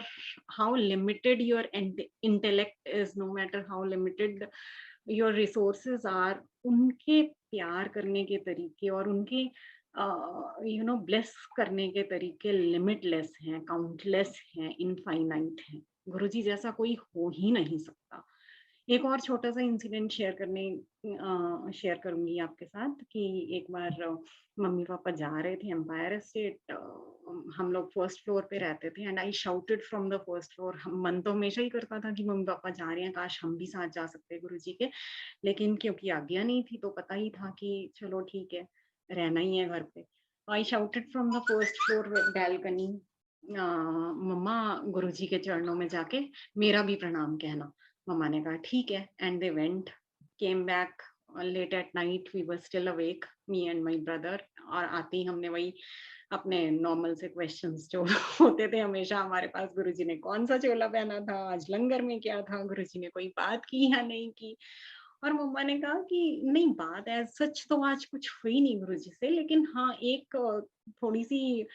how limited your intellect is, no matter how limited your resources are, उनके प्यार करने के तरीके और उनके bless करने के तरीके लिमिटलेस हैं, काउंटलेस हैं, इनफाइनाइट हैं। गुरुजी जैसा कोई हो ही नहीं सकता। एक और छोटा-सा इंसिडेंट शेयर करूँगी आपके साथ कि एक बार मम्मी-पापा जा रहे थे एम्पायर स्टेट हम लोग फर्स्ट फ्लोर पे रहते थे and I shouted from the first floor हम मन तो हमेशा ही करता था कि मम्मी-पापा जा रहे हैं, काश हम भी साथ जा सकते गुरुजी के। लेकिन क्योंकि आज्ञा नहीं थी तो पता ही था कि चलो ठीक है, रहना ही है घर पे। I shouted from the first floor balcony मम्मा गुरुजी के चरणों में जाके मेरा भी प्रणाम कहना। मम्मा ने कहा ठीक है and they went came back late at night we were still awake me and my brother और आते ही हमने वही अपने नॉर्मल से क्वेश्चंस जो होते थे हमेशा हमारे पास गुरुजी ने कौन सा चोला पहना था आज लंगर में क्या था गुरुजी ने कोई बात की या नहीं की और मम्मा ने कहा कि नहीं बात एज सच तो आज कुछ हुई नहीं गुरुजी से लेकिन हाँ एक थोड़ी सी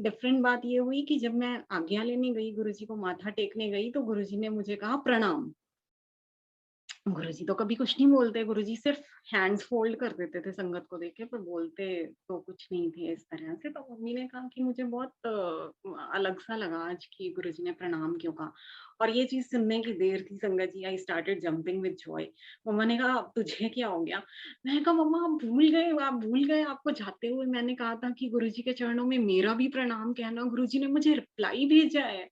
डिफरेंट बात ये हुई कि जब मैं आज्ञा लेने गई गुरुजी को माथा टेकने गई तो गुरुजी ने मुझे कहा प्रणाम। गुरुजी तो कभी कुछ नहीं बोलते, गुरुजी सिर्फ हैंड्स फोल्ड कर देते थे संगत को देख के, पर बोलते तो कुछ नहीं थे इस तरह से। तो मम्मी ने कहा कि मुझे बहुत अलग-सा लगा आज कि गुरुजी ने प्रणाम क्यों कहा और ये चीज़ सुनने की देर थी संगत जी, I started jumping with joy. मम्मा ने कहा, "अब तुझे क्या हो गया?" मैंने कहा, "मम्मा आप भूल गए आपको जाते हुए मैंने कहा था कि गुरुजी के चरणों में मेरा भी प्रणाम कहना, गुरुजी ने मुझे रिप्लाई भेजा है।"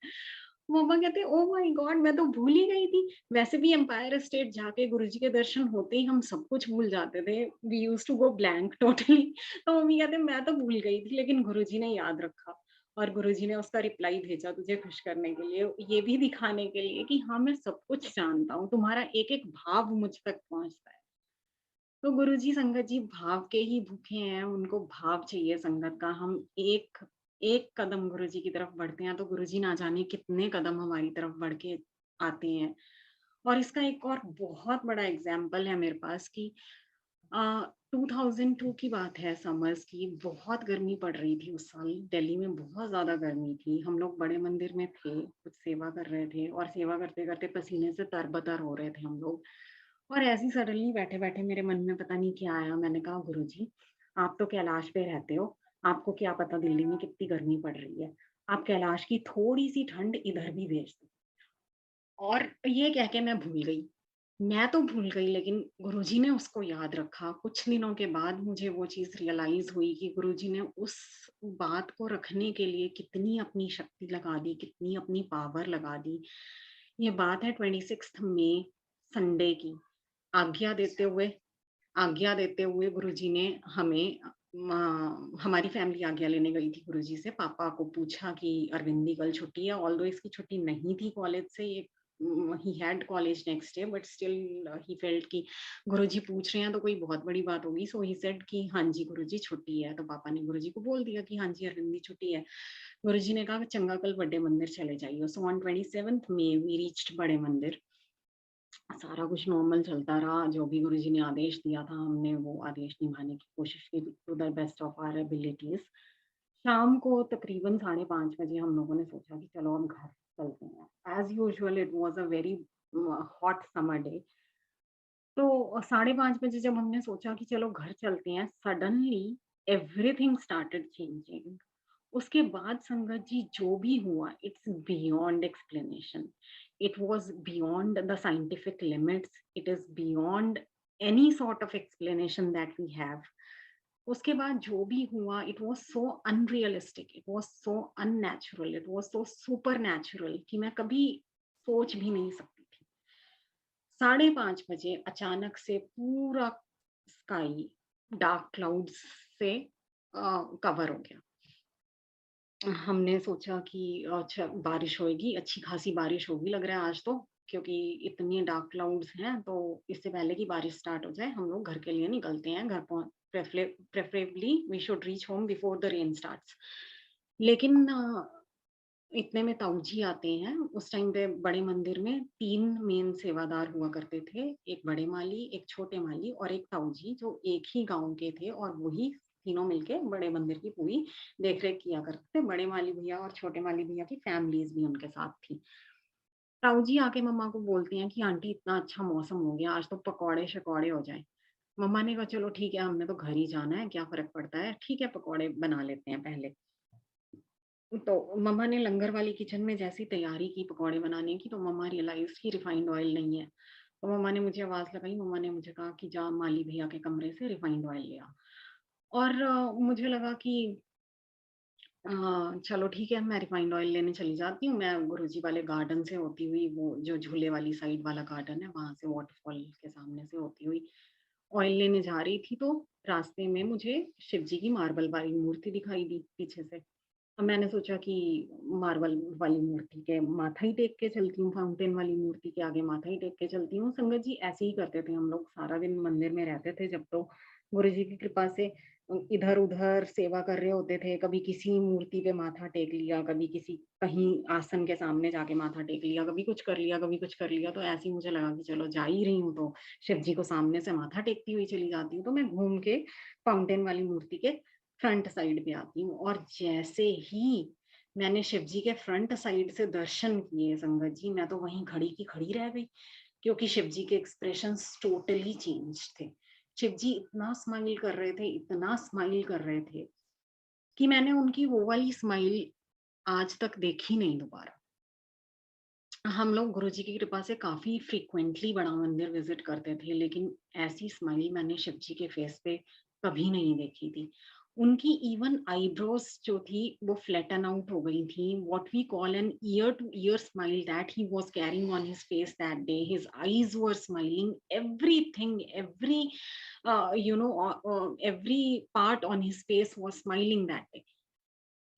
मम्मा कहते, "ओह माय गॉड! मैं तो भूल ही गई थी।" वैसे भी एम्पायर स्टेट जाके गुरुजी के दर्शन होते ही हम सब कुछ भूल जाते थे। We used to go blank totally तो मम्मी कहते मैं तो भूल गई थी लेकिन गुरुजी ने याद रखा और गुरुजी ने उसका रिप्लाई भेजा तुझे खुश करने के लिए, ये भी दिखाने के लिए कि हाँ, मैं सब कुछ जानता हूँ, तुम्हारा एक-एक भाव मुझ तक पहुँचता है। तो गुरुजी संगत जी भाव के ही भूखे हैं, उनको भाव चाहिए संगत का। हम एक एक कदम गुरुजी की तरफ बढ़ते हैं तो गुरुजी ना जाने कितने कदम हमारी तरफ बढ़ के आते हैं। और इसका एक और बहुत बड़ा एग्जाम्पल है मेरे पास कि 2002 की बात है समर्स की, बहुत गर्मी पड़ रही थी उस साल, दिल्ली में बहुत ज़्यादा गर्मी थी। हम लोग बड़े मंदिर में थे, कुछ सेवा कर रहे थे और सेवा करते-करते पसीने से तरबतर हो रहे थे हम लोग। और ऐसे ही सडनली बैठे-बैठे मेरे मन में पता नहीं क्या आया, मैंने कहा गुरुजी, आप तो कैलाश पे रहते हो, आपको क्या पता दिल्ली में कितनी गर्मी पड़ रही है। आप कैलाश की थोड़ी-सी ठंड इधर भी भेज दो। और ये कह के मैं भूल गई। मैं तो भूल गई लेकिन गुरुजी ने उसको याद रखा। कुछ दिनों के बाद मुझे वो चीज़ रियलाइज़ हुई कि गुरुजी ने उस बात को रखने के लिए कितनी अपनी शक्ति लगा दी, कितनी अपनी पावर लगा दी। ये बात है 26th मई संडे की। आज्ञा देते हुए गुरुजी ने हमें हमारी फैमिली आज्ञा लेने गई थी गुरुजी से। पापा को पूछा कि अरविंद कल छुट्टी है, ऑल्दो इसकी छुट्टी नहीं थी कॉलेज से, ये he had college next day but still he felt कि गुरुजी पूछ रहे हैं तो कोई बहुत बड़ी बात होगी, सो ही सेड कि हाँ जी गुरुजी छुट्टी है। तो पापा ने गुरुजी को बोल दिया कि हाँ जी अरविंद छुट्टी है। गुरुजी ने कहा चंगा कल बड़े मंदिर चले जाइए। So on 27th May we reached Bade Mandir. सारा कुछ नॉर्मल चलता रहा, जो भी गुरुजी ने आदेश दिया था हमने वो आदेश निभाने की कोशिश की to the best of our abilities. शाम को तकरीबन 5:30 बजे हम लोगों ने सोचा कि चलो अब घर चलते हैं। As usual it was a very hot summer day. तो 5:30 बजे जब हमने सोचा कि चलो घर चलते हैं, सडनली एवरीथिंग स्टार्टेड चेंजिंग। उसके बाद संगत जी जो भी हुआ it's beyond explanation. It was beyond the scientific limits, it is beyond any sort of explanation that we have. उसके बाद जो भी हुआ it was so unrealistic, it was so unnatural, it was so supernatural कि मैं कभी सोच भी नहीं सकती थी। 5:30 बजे अचानक से पूरा स्काई डार्क क्लाउड्स से कवर हो गया। हमने सोचा कि अच्छा बारिश होएगी, अच्छी खासी बारिश होगी लग रहा है आज तो, क्योंकि इतनी डार्क क्लाउड्स हैं, तो इससे पहले कि बारिश स्टार्ट हो जाए हम लोग घर के लिए निकलते हैं। घर पहुँच preferably we should reach home before the rain starts. लेकिन इतने में ताऊ जी आते हैं। उस टाइम पे बड़े मंदिर में 3 मेन सेवादार हुआ करते थे। एक बड़े माली, एक छोटे माली और एक ताऊ जी, जो एक ही गाँव के थे, और वही तीनों मिलके बड़े मंदिर की पूरी देख-रेख किया करते थे। बड़े माली भैया और छोटे माली भैया की फैमिलीज़ भी उनके साथ थी। ताऊ जी आके मम्मा को बोलती हैं कि आंटी इतना अच्छा मौसम हो गया, आज तो पकौड़े-शकौड़े हो जाएँ। मम्मा ने कहा चलो ठीक है, हमने तो घर ही जाना है, क्या फ़र्क पड़ता है? ठीक है, पकौड़े बना लेते हैं पहले। तो मम्मा ने लंगर वाली किचन में जैसी तैयारी की पकौड़े बनाने की, तो मम्मा रियलाइज़ कि रिफाइंड ऑयल नहीं है। तो मम्मा ने मुझे आवाज़ लगाई, मम्मा ने मुझे कहा कि जा माली भैया के कमरे से रिफाइंड ऑयल ले आ। और मुझे लगा कि चलो ठीक है, मैं रिफाइंड ऑयल लेने चली जाती हूँ। मैं गुरुजी वाले गार्डन से होती हुई, वो जो झूले वाली साइड वाला गार्डन है, वहाँ से वॉटरफॉल के सामने से होती हुई ऑयल लेने जा रही थी, तो रास्ते में मुझे शिव जी की मार्बल वाली मूर्ति दिखाई दी पीछे से। अब मैंने सोचा कि मार्बल वाली मूर्ति के माथा ही टेक के चलती हूँ, फाउंटेन वाली मूर्ति के आगे माथा ही टेक के चलती हूँ। संगत जी ऐसे ही करते थे हम लोग, सारा दिन मंदिर में रहते थे जब तो गुरुजी की कृपा से इधर-उधर सेवा कर रहे होते थे। कभी किसी मूर्ति पे माथा टेक लिया, कभी किसी कहीं आसन के सामने जाके माथा टेक लिया, कभी कुछ कर लिया, कभी कुछ कर लिया। तो ऐसे ही मुझे लगा कि चलो जा ही रही हूँ तो शिव जी को सामने से माथा टेकती हुई चली जाती हूँ। तो मैं घूम के फाउंटेन वाली मूर्ति के फ्रंट साइड पे आती हूँ, और जैसे ही मैंने शिव जी के फ्रंट साइड से दर्शन किए संगत जी, मैं तो वहीं खड़ी की खड़ी रह गई, क्योंकि शिव जी के एक्सप्रेशंस टोटली चेंज थे। शिव जी इतना स्माइल कर रहे थे, इतना स्माइल कर रहे थे कि मैंने उनकी वो वाली स्माइल आज तक देखी नहीं दोबारा। हम लोग गुरुजी की कृपा से काफ़ी फ्रीक्वेंटली बड़ा मंदिर विज़िट करते थे, लेकिन ऐसी स्माइल मैंने शिव जी के फेस पे कभी नहीं देखी थी। उनकी इवन आईब्रोज़ जो थी वो फ्लैटन आउट हो गई थी। What we call an ear to ear smile that he was carrying on his face that day. His eyes were smiling, everything, every part on his face was smiling that day.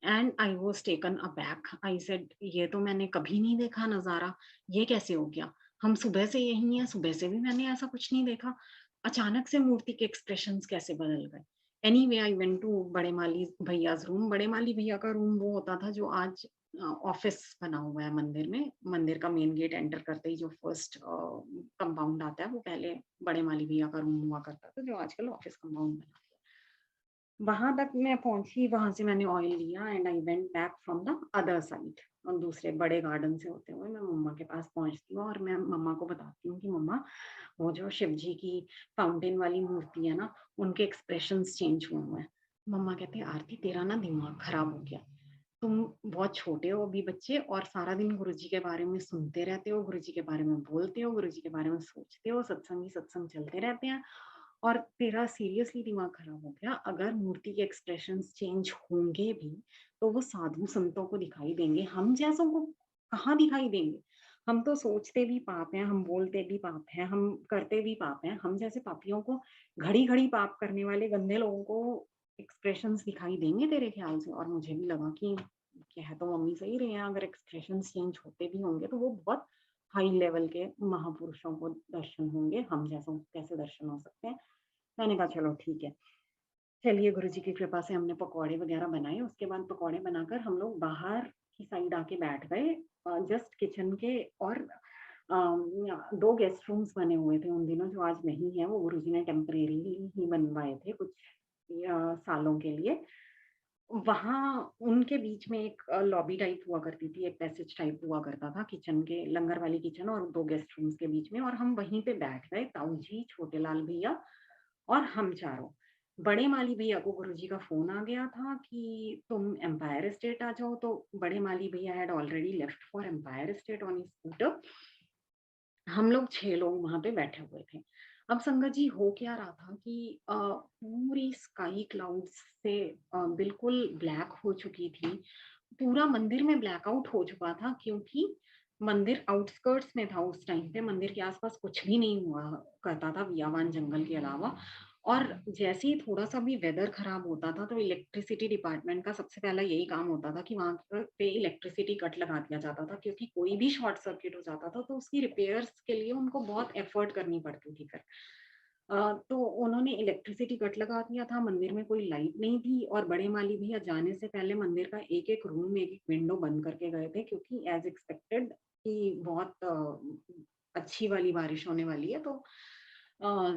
And I was taken aback. I said ये तो मैंने कभी नहीं देखा नज़ारा, ये कैसे हो गया? हम सुबह से यही हैं, सुबह से भी मैंने ऐसा कुछ नहीं देखा। अचानक से मूर्ति के एक्सप्रेशंस कैसे बदल गए? एनीवे आई वेंट टू बड़े माली भैयाज़ रूम। बड़े माली भैया का रूम वो होता था जो आज ऑफ़िस बना हुआ है मंदिर में। मंदिर का मेन गेट एंटर करते ही जो फर्स्ट कंपाउंड आता है, वो पहले बड़े माली भैया का रूम हुआ करता था, जो आजकल ऑफ़िस कंपाउंड बना है। वहाँ तक मैं पहुँची, वहाँ से मैंने ऑयल लिया and I went back from the other side, और दूसरे बड़े गार्डन से होते हुए मैं मम्मा के पास पहुँचती हूँ, और मैं मम्मा को बताती हूँ कि मम्मा, वो जो शिव जी की फाउंटेन वाली मूर्ति है ना, उनके एक्सप्रेशंस चेंज हुए हुए हैं। मम्मा कहते हैं, आरती तेरा ना दिमाग खराब हो गया। तुम बहुत छोटे हो अभी बच्चे, और सारा दिन गुरुजी के बारे में सुनते रहते हो, गुरुजी के बारे में बोलते हो, गुरुजी के बारे में सोचते हो, सत्संग ही सत्संग चलते रहते हैं, और तेरा सीरियसली दिमाग खराब हो गया। अगर मूर्ति के एक्सप्रेशंस चेंज होंगे भी, तो वो साधु संतों को दिखाई देंगे, हम जैसों को कहाँ दिखाई देंगे? हम तो सोचते भी पाप हैं, हम बोलते भी पाप हैं, हम करते भी पाप हैं। हम जैसे पापियों को, घड़ी-घड़ी पाप करने वाले गंदे लोगों को एक्सप्रेशंस दिखाई देंगे तेरे ख्याल से? और मुझे भी लगा कि कह तो मम्मी सही रही हैं, अगर एक्सप्रेशंस चेंज होते भी होंगे, तो वो बहुत हाई लेवल के महापुरुषों को दर्शन होंगे, हम जैसों को कैसे दर्शन हो सकते हैं? मैंने कहा चलो ठीक है। चलिए, गुरुजी की कृपा से हमने पकौड़े वगैरह बनाए, उसके बाद पकौड़े बनाकर हम लोग बाहर की साइड आके बैठ गए, जस्ट किचन के। और 2 गेस्ट रूम्स बने हुए थे उन दिनों, जो आज नहीं है, वो गुरुजी ने टेम्परेरीली ही बनवाए थे कुछ सालों के लिए। वहाँ उनके बीच में एक लॉबी टाइप हुआ करती थी, एक पैसेज टाइप हुआ करता था किचन के, लंगर वाली किचन और 2 गेस्ट रूम्स के बीच में, और हम वहीं पे बैठ गए, ताऊ जी, छोटे लाल भैया और हम चारों। बड़े माली भैया को गुरुजी का फ़ोन आ गया था कि तुम एम्पायर स्टेट आ जाओ, तो बड़े माली भैया had already left for Empire State on his scooter. हम लोग 6 लोग वहाँ पे बैठे हुए थे। अब संगत जी हो क्या रहा था कि पूरी स्काई क्लाउड्स से बिल्कुल ब्लैक हो चुकी थी। पूरा मंदिर में ब्लैकआउट हो चुका था, क्योंकि मंदिर आउटस्कर्ट्स में था उस टाइम पे, मंदिर के आस-पास कुछ भी नहीं हुआ करता था बियाबान जंगल के अलावा। और जैसे ही थोड़ा-सा भी वेदर खराब होता था, तो इलेक्ट्रिसिटी डिपार्टमेंट का सबसे पहला यही काम होता था कि वहाँ पे इलेक्ट्रिसिटी कट लगा दिया जाता था, क्योंकि कोई भी शॉर्ट सर्किट हो जाता था, तो उसकी रिपेयर्स के लिए उनको बहुत एफर्ट करनी पड़ती थी फिर। तो उन्होंने इलेक्ट्रिसिटी कट लगा दिया था, मंदिर में कोई लाइट नहीं थी और बड़े माली भैया जाने से पहले मंदिर का एक-एक रूम, एक-एक विंडो बंद करके गए थे, क्योंकि एज़ एक्सपेक्टेड कि बहुत अच्छी वाली बारिश होने वाली है, तो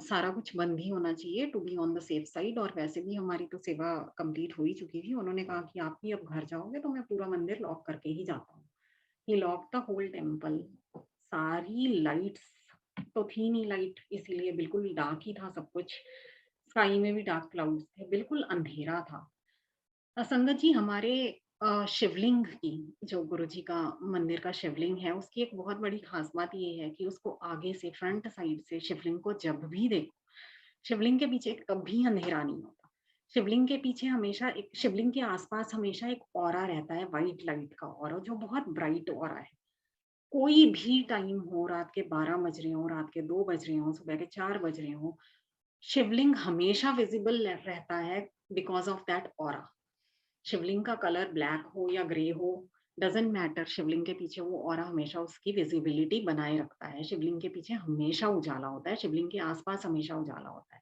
सारा कुछ बंद ही होना चाहिए to be on the safe side. और वैसे भी हमारी तो सेवा कंप्लीट हो ही चुकी थी। उन्होंने कहा कि आप भी अब घर जाओगे तो मैं पूरा मंदिर लॉक करके ही जाता हूँ। ही लॉक्ड द होल टेम्पल। सारी लाइट्स तो थी नहीं, लाइट इसीलिए बिल्कुल डार्क ही था सब कुछ। स्काई में भी डार्क क्लाउड्स थे, बिल्कुल अंधेरा था। संगत जी, हमारे शिवलिंग की, जो गुरुजी का मंदिर का शिवलिंग है, उसकी एक बहुत बड़ी खास बात ये है कि उसको आगे से फ्रंट साइड से शिवलिंग को जब भी देखो, शिवलिंग के पीछे कभी अंधेरा नहीं होता। शिवलिंग के पीछे हमेशा एक, शिवलिंग के आसपास हमेशा एक ऑरा रहता है, व्हाइट लाइट का ऑरा, जो बहुत ब्राइट ऑरा है। कोई भी टाइम हो, रात के 12 बज रहे हो, रात के 2 बज रहे हो, सुबह के 4 बज रहे हो, शिवलिंग हमेशा विजिबल रहता है बिकॉज़ ऑफ दैट ऑरा। शिवलिंग का कलर ब्लैक हो या ग्रे हो, डज़न्ट मैटर, शिवलिंग के पीछे वो ऑरा हमेशा उसकी विजिबिलिटी बनाए रखता है। शिवलिंग के पीछे हमेशा उजाला होता है, शिवलिंग के आस-पास हमेशा उजाला होता है।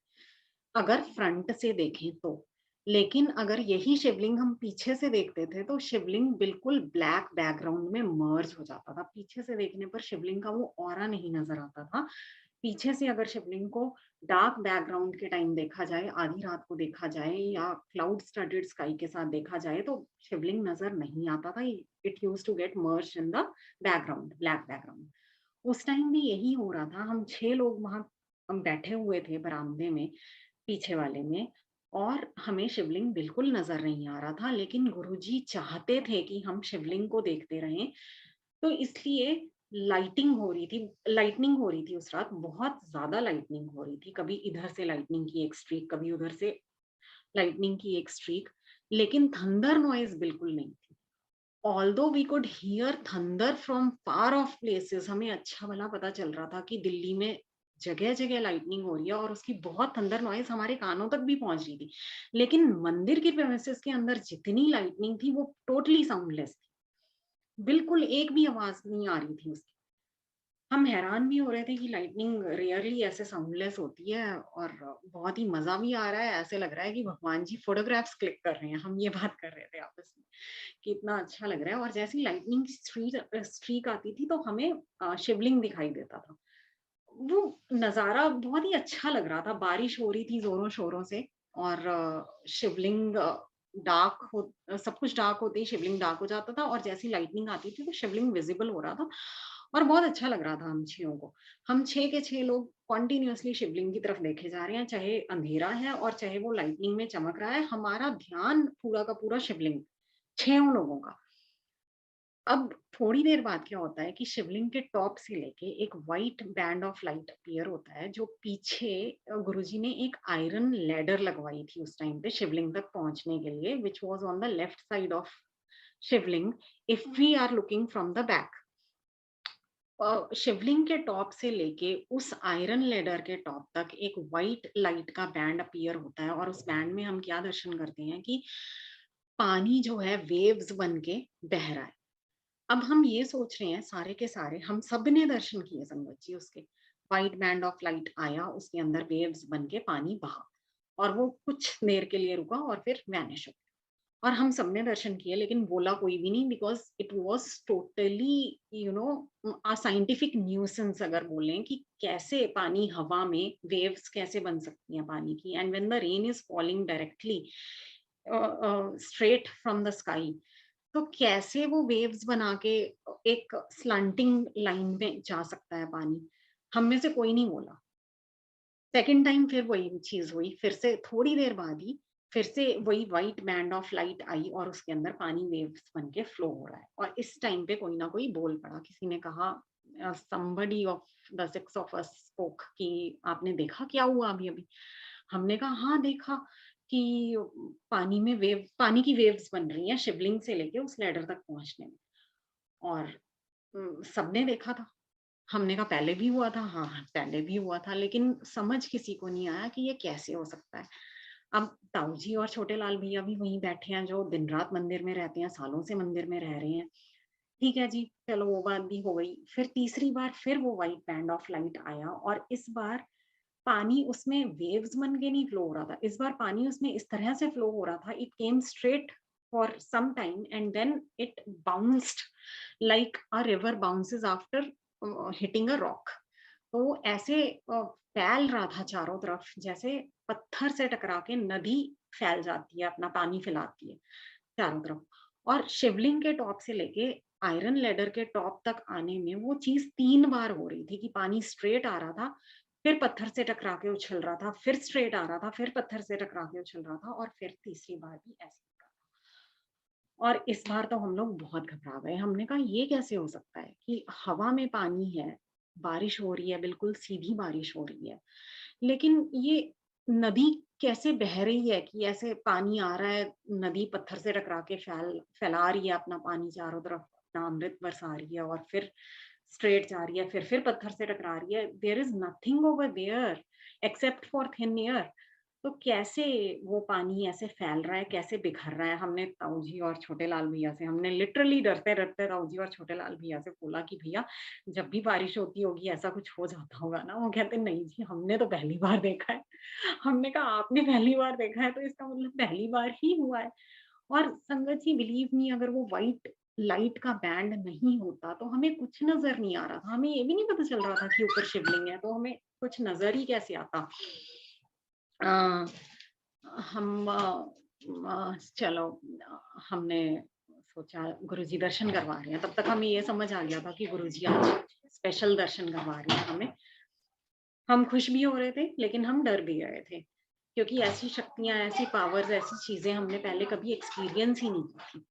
अगर फ्रंट से देखें तो। लेकिन अगर यही शिवलिंग हम पीछे से देखते थे, तो शिवलिंग बिल्कुल ब्लैक बैकग्राउंड में मर्ज हो जाता था। पीछे से देखने पर शिवलिंग का वो ऑरा नहीं नज़र आता था। पीछे से अगर शिवलिंग को डार्क बैकग्राउंड के टाइम देखा जाए, आधी रात को देखा जाए या क्लाउड स्टडेड स्काई के साथ देखा जाए, तो शिवलिंग नज़र नहीं आता था। It used to get merged in the background, black background. उस टाइम भी यही हो रहा था। हम 6 लोग वहाँ हम बैठे हुए थे बरामदे में, पीछे वाले में, और हमें शिवलिंग बिल्कुल नज़र नहीं आ रहा था, लेकिन गुरुजी चाहते थे कि हम शिवलिंग को देखते रहें, तो इसलिए लाइटनिंग हो रही थी उस रात, बहुत ज़्यादा लाइटनिंग हो रही थी। कभी इधर से लाइटनिंग की एक स्ट्रीक, कभी उधर से लाइटनिंग की एक स्ट्रीक, लेकिन थंडर नॉइज़ बिल्कुल नहीं थी। Although we could hear thunder from far off places, हमें अच्छा भला पता चल रहा था कि दिल्ली में जगह-जगह लाइटनिंग हो रही है और उसकी बहुत थंडर नॉइज़ हमारे कानों तक भी पहुँच रही थी। लेकिन मंदिर के प्रेमिसेस के अंदर जितनी लाइटनिंग थी, वो टोटली साउंडलेस थी। बिल्कुल एक भी आवाज़ नहीं आ रही थी उसकी। हम हैरान भी हो रहे थे कि लाइटनिंग रेयरली ऐसे साउंडलेस होती है, और बहुत ही मज़ा भी आ रहा है। ऐसे लग रहा है कि भगवान जी फोटोग्राफ्स क्लिक कर रहे हैं। हम ये बात कर रहे थे आपस में कि इतना अच्छा लग रहा है। और जैसे ही लाइटनिंग स्ट्रीक आती थी, तो हमें शिवलिंग दिखाई देता था। वो नज़ारा बहुत ही अच्छा लग रहा था। बारिश हो रही थी ज़ोरों-शोरों से, और शिवलिंग सब कुछ डार्क होते ही शिवलिंग डार्क हो जाता था, और जैसे ही लाइटनिंग आती थी, तो शिवलिंग विज़िबल हो रहा था और बहुत अच्छा लग रहा था हम 6 को। हम 6 के 6 लोग कंटीन्यूअसली शिवलिंग की तरफ देखे जा रहे हैं, चाहे अंधेरा है और चाहे वो लाइटनिंग में चमक रहा है, हमारा ध्यान पूरा का पूरा शिवलिंग, 6 लोगों का। अब थोड़ी देर बाद क्या होता है कि शिवलिंग के टॉप से लेके एक white band of light appear होता है, जो पीछे गुरुजी ने एक आयरन लैडर लगवाई थी उस टाइम पे शिवलिंग तक पहुंचने के लिए, which was on the left side of Shivling, if we are looking from the back. Shivling के टॉप से लेके उस आयरन लेडर के टॉप तक एक व्हाइट लाइट का बैंड अपीयर होता है, और उस बैंड में हम क्या दर्शन करते हैं कि पानी जो है वेव्स बन के बह रहा है। अब हम ये सोच रहे हैं सारे के सारे, हम सब ने दर्शन किए संगत जी उसके। व्हाइट बैंड ऑफ लाइट आया, उसके अंदर वेव्स बन के पानी बहा, और वो कुछ देर के लिए रुका और फिर वैनिश हो गया। और हम सबने दर्शन किए, लेकिन बोला कोई भी नहीं, because it was totally a scientific nuisance, अगर बोलें कि कैसे पानी हवा में वेव्स कैसे बन सकती हैं पानी की, and when the rain is falling directly straight from the sky, तो कैसे वो वेव्स बना के एक स्लैंटिंग लाइन में जा सकता है पानी। हम में से कोई नहीं बोला। सेकंड टाइम फिर वही चीज़ हुई, फिर से थोड़ी देर बाद ही फिर से वही व्हाइट बैंड ऑफ लाइट आई, और उसके अंदर पानी वेव्स बन के फ्लो हो रहा है, और इस टाइम पे कोई ना कोई बोल पड़ा। किसी ने कहा, somebody of the six of us spoke, कि आपने देखा क्या हुआ अभी-अभी? हमने कहा हाँ देखा कि पानी की वेव्स बन रही हैं शिवलिंग से लेके उस लैडर तक पहुँचने में, और सबने देखा था। हमने कहा पहले भी हुआ था, हाँ, हाँ, पहले भी हुआ था, लेकिन समझ किसी को नहीं आया कि ये कैसे हो सकता है। अब ताऊ जी और छोटे लाल भैया भी वहीं बैठे हैं जो दिन-रात मंदिर में रहते हैं, सालों से मंदिर में रह रहे हैं। ठीक है जी, चलो वो बात भी हो गई। फिर तीसरी बार फिर वो व्हाइट बैंड ऑफ लाइट आया और इस बार पानी उसमें वेव्स बन के नहीं फ्लो हो रहा था। इस बार पानी उसमें इस तरह से फ्लो हो रहा था, it came straight for some time and then it bounced like a river bounces after hitting a rock. तो वो ऐसे फैल रहा था चारों तरफ, जैसे पत्थर से टकरा के नदी फैल जाती है, अपना पानी फैलाती है चारों तरफ। और शिवलिंग के टॉप से लेके आयरन लैडर के टॉप तक आने में वो चीज़ 3 बार हो रही थी कि पानी स्ट्रेट आ रहा था, फिर पत्थर से टकरा के उछल रहा था, फिर स्ट्रेट आ रहा था, फिर पत्थर से टकरा के उछल रहा था और फिर तीसरी बार भी ऐसे ही हुआ। और इस बार तो हम लोग बहुत घबरा गए। हमने कहा ये कैसे हो सकता है कि हवा में पानी है, बारिश हो रही है, बिल्कुल सीधी बारिश हो रही है। लेकिन ये नदी कैसे बह रही है कि ऐसे पानी आ रहा है, नदी पत्थर से टकरा के फैला रही है अपना पानी चारों तरफ, अपना अमृत बरसा रही है और फिर स्ट्रेट जा रही है, फिर पत्थर से टकरा रही है। There is nothing over there except for thin air. तो कैसे वो पानी ऐसे फैल रहा है, कैसे बिखर रहा है? हमने ताऊ जी और छोटे लाल भैया से हमने लिटरली डरते-डरते ताऊ जी और छोटे लाल भैया से बोला कि भैया जब भी बारिश होती होगी ऐसा कुछ हो जाता होगा ना? वो कहते नहीं जी हमने तो पहली बार देखा है। हमने कहा आपने पहली बार देखा है तो इसका मतलब पहली बार ही हुआ है। और संगत जी बिलीव मी अगर वो व्हाइट लाइट का बैंड नहीं होता तो हमें कुछ नज़र नहीं आ रहा था। हमें ये भी नहीं पता चल रहा था कि ऊपर शिवलिंग है, तो हमें कुछ नज़र ही कैसे आता। अ, हम चलो हमने सोचा गुरुजी दर्शन करवा रहे हैं, तब तक हमें ये समझ आ गया था कि गुरुजी आज स्पेशल दर्शन करवा रहे हैं हमें। हम खुश भी हो रहे थे, लेकिन हम डर भी रहे थे, क्योंकि ऐसी शक्तियाँ, ऐसी पावर्स, ऐसी चीज़ें हमने पहले कभी एक्सपीरियंस ही नहीं की थी।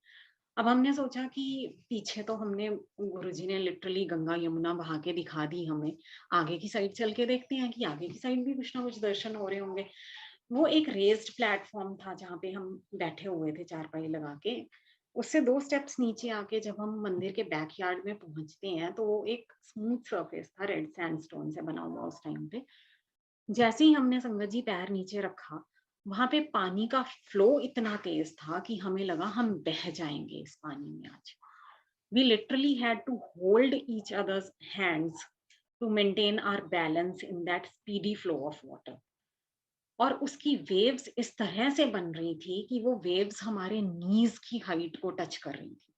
अब हमने सोचा कि पीछे तो हमने गुरुजी ने लिटरली गंगा यमुना बहा के दिखा दी हमें, आगे की साइड चल के देखते हैं कि आगे की साइड भी कुछ ना कुछ दर्शन हो रहे होंगे। वो एक रेज़्ड प्लेटफ़ॉर्म था जहाँ पे हम बैठे हुए थे चारपाई लगा के। उससे 2 स्टेप्स नीचे आके जब हम मंदिर के बैकयार्ड में पहुँचते हैं, तो वो एक स्मूथ सरफेस था, रेड सैंडस्टोन से बना हुआ उस टाइम पे। जैसे ही हमने संगत जी पैर नीचे रखा, वहाँ पे पानी का फ्लो इतना तेज़ था कि हमें लगा हम बह जाएँगे इस पानी में आज। We literally had to hold each other's hands to maintain our balance in that speedy flow of water. और उसकी वेव्स इस तरह से बन रही थी कि वो वेव्स हमारे नीज़ की हाइट को टच कर रही थी।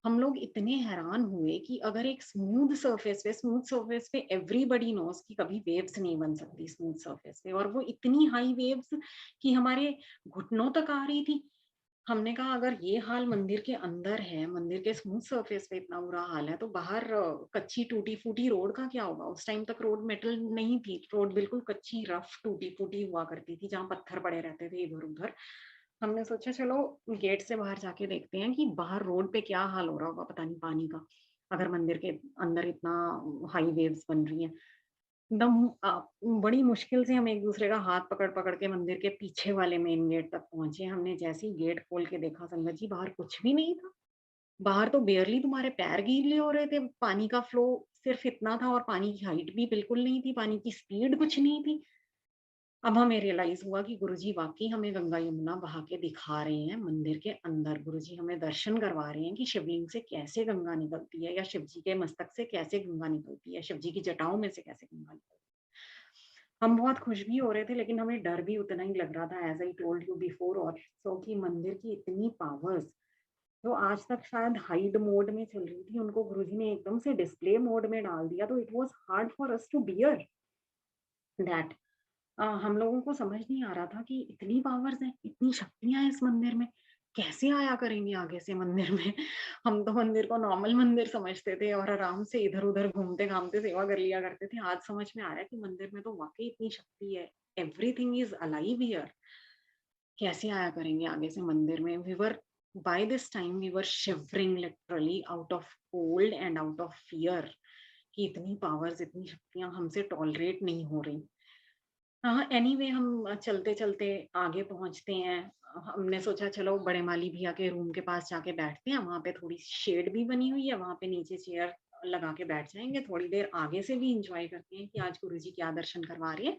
हम लोग इतने हैरान हुए कि अगर एक स्मूथ सरफेस पे एवरीबॉडी नोज़ कि कभी वेव्स नहीं बन सकती स्मूथ सरफेस पे और वो इतनी हाई वेव्स कि हमारे घुटनों तक आ रही थी। हमने कहा अगर ये हाल मंदिर के अंदर है, मंदिर के स्मूथ सरफेस पे इतना बुरा हाल है, तो बाहर कच्ची टूटी-फूटी रोड का क्या होगा? उस टाइम तक रोड मेटल नहीं थी, रोड बिल्कुल कच्ची, रफ, टूटी-फूटी हुआ करती थी, जहाँ पत्थर पड़े रहते थे इधर-उधर। हमने सोचा चलो गेट से बाहर जाके देखते हैं कि बाहर रोड पे क्या हाल हो रहा होगा, पता नहीं पानी का, अगर मंदिर के अंदर इतना हाई वेव्स बन रही हैं। एकदम बड़ी मुश्किल से हम एक-दूसरे का हाथ पकड़-पकड़ के मंदिर के पीछे वाले मेन गेट तक पहुँचे। हमने जैसे ही गेट खोल के देखा संगत जी बाहर कुछ भी नहीं था। बाहर तो बारली तुम्हारे पैर गीले हो रहे थे। पानी का फ्लो सिर्फ़ इतना था और पानी की हाइट भी बिल्कुल नहीं थी, पानी की स्पीड कुछ नहीं थी। अब हमें रियलाइज़ हुआ कि गुरुजी वाक़ई हमें गंगा यमुना बहा के दिखा रहे हैं मंदिर के अंदर। गुरुजी हमें दर्शन करवा रहे हैं कि शिवलिंग से कैसे गंगा निकलती है या शिव जी के मस्तक से कैसे गंगा निकलती है, शिव जी की जटाओं में से कैसे गंगा निकलती है। हम बहुत खुश भी हो रहे थे, लेकिन हमें डर भी उतना ही लग रहा था as I told you before also कि मंदिर की इतनी पावर्स जो आज तक शायद हाइड मोड में चल रही थी, उनको गुरुजी ने एकदम से डिस्प्ले मोड में डाल दिया, तो it was hard for us to bear that. हम लोगों को समझ नहीं आ रहा था कि इतनी पावर्स हैं, इतनी शक्तियाँ हैं इस मंदिर में, कैसे आया करेंगी आगे से मंदिर में? हम तो मंदिर को नॉर्मल मंदिर समझते थे और आराम से इधर-उधर घूमते-घामते सेवा कर लिया करते थे। आज समझ में आ रहा है कि मंदिर में तो वाक़ई इतनी शक्ति है। Everything is alive here. कैसे आया करेंगे आगे से मंदिर में? We were by this time we were shivering literally out of cold and out of fear कि इतनी पावर्स, इतनी शक्तियाँ हमसे टॉलरेट नहीं हो रही। हाँ, एनीवे हम चलते-चलते आगे पहुँचते हैं। हमने सोचा चलो बड़े माली भैया के रूम के पास जाके बैठते हैं, वहाँ पे थोड़ी शेड भी बनी हुई है, वहाँ पे नीचे चेयर लगा के बैठ जाएंगे, थोड़ी देर आगे से भी इंजॉय करते हैं कि आज गुरुजी क्या दर्शन करवा रहे हैं,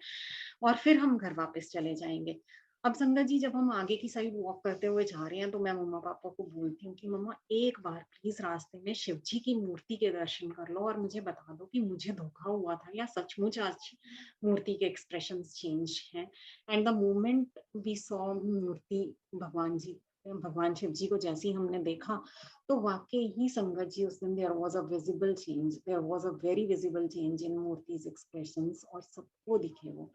और फिर हम घर वापस चले जाएंगे। अब संगत जी, जब हम आगे की साइड वॉक करते हुए जा रहे हैं तो मैं मम्मा पापा को बोलती हूँ कि मम्मा एक बार प्लीज रास्ते में शिव जी की मूर्ति के दर्शन कर लो और मुझे बता दो कि मुझे धोखा हुआ था या सचमुच आज मूर्ति के एक्सप्रेशंस चेंज हैं। And the moment we saw मूर्ति, भगवान जी, भगवान शिव जी को जैसे ही हमने देखा, तो वाकई ही संगत जी उस दिन there was a visible change, there was a very visible change in मूर्तिज एक्सप्रेशंस, और सबको दिखे वो।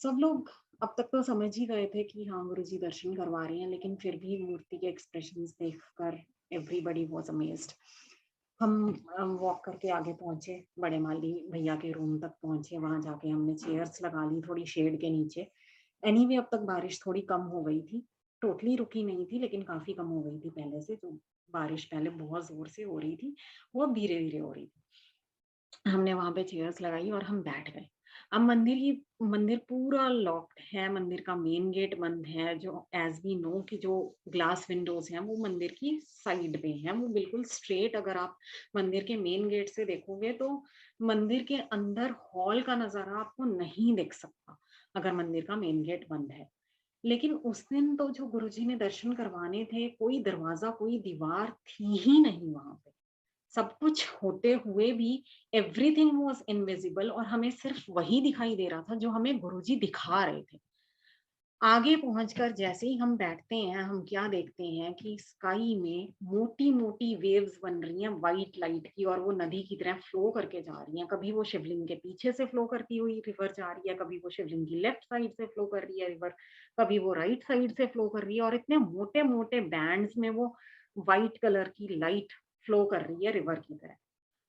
सब लोग अब तक तो समझ ही गए थे कि हाँ गुरुजी दर्शन करवा रहे हैं, लेकिन फिर भी मूर्ति के एक्सप्रेशंस देखकर एवरीबॉडी वाज अमेज्ड। हम वॉक करके आगे पहुंचे, बड़े माली भैया के रूम तक पहुंचे, वहां जाके हमने चेयर्स लगा ली थोड़ी शेड के नीचे। एनीवे अब तक बारिश थोड़ी कम हो गई थी, टोटली रुकी नहीं थी लेकिन काफी कम हो गई थी पहले से। जो बारिश पहले बहुत जोर से हो रही थी, वो अब धीरे धीरे हो रही थी। हमने वहां पे चेयर्स लगाई और हम बैठ गए। अब मंदिर पूरा लॉक्ड है, मंदिर का मेन गेट बंद है, जो एज वी नो कि जो ग्लास विंडोज हैं वो मंदिर की साइड पे हैं, वो बिल्कुल स्ट्रेट। अगर आप मंदिर के मेन गेट से देखोगे तो मंदिर के अंदर हॉल का नजारा आपको नहीं दिख सकता अगर मंदिर का मेन गेट बंद है। लेकिन उस दिन तो जो गुरुजी ने दर्शन करवाने थे, कोई दरवाजा कोई दीवार थी ही नहीं वहां पे। सब कुछ होते हुए भी एवरीथिंग वाज इनविजिबल, और हमें सिर्फ वही दिखाई दे रहा था जो हमें गुरुजी दिखा रहे थे। आगे पहुंचकर जैसे ही हम बैठते हैं, हम क्या देखते हैं कि स्काई में मोटी मोटी वेव्स बन रही हैं वाइट लाइट की, और वो नदी की तरह फ्लो करके जा रही हैं। कभी वो शिवलिंग के पीछे से फ्लो करती हुई रिवर जा रही है, कभी वो शिवलिंग की लेफ्ट साइड से फ्लो कर रही है रिवर, कभी वो राइट साइड से फ्लो कर रही है, और इतने मोटे मोटे बैंड्स में वो वाइट कलर की लाइट फ्लो कर रही है रिवर की तरह।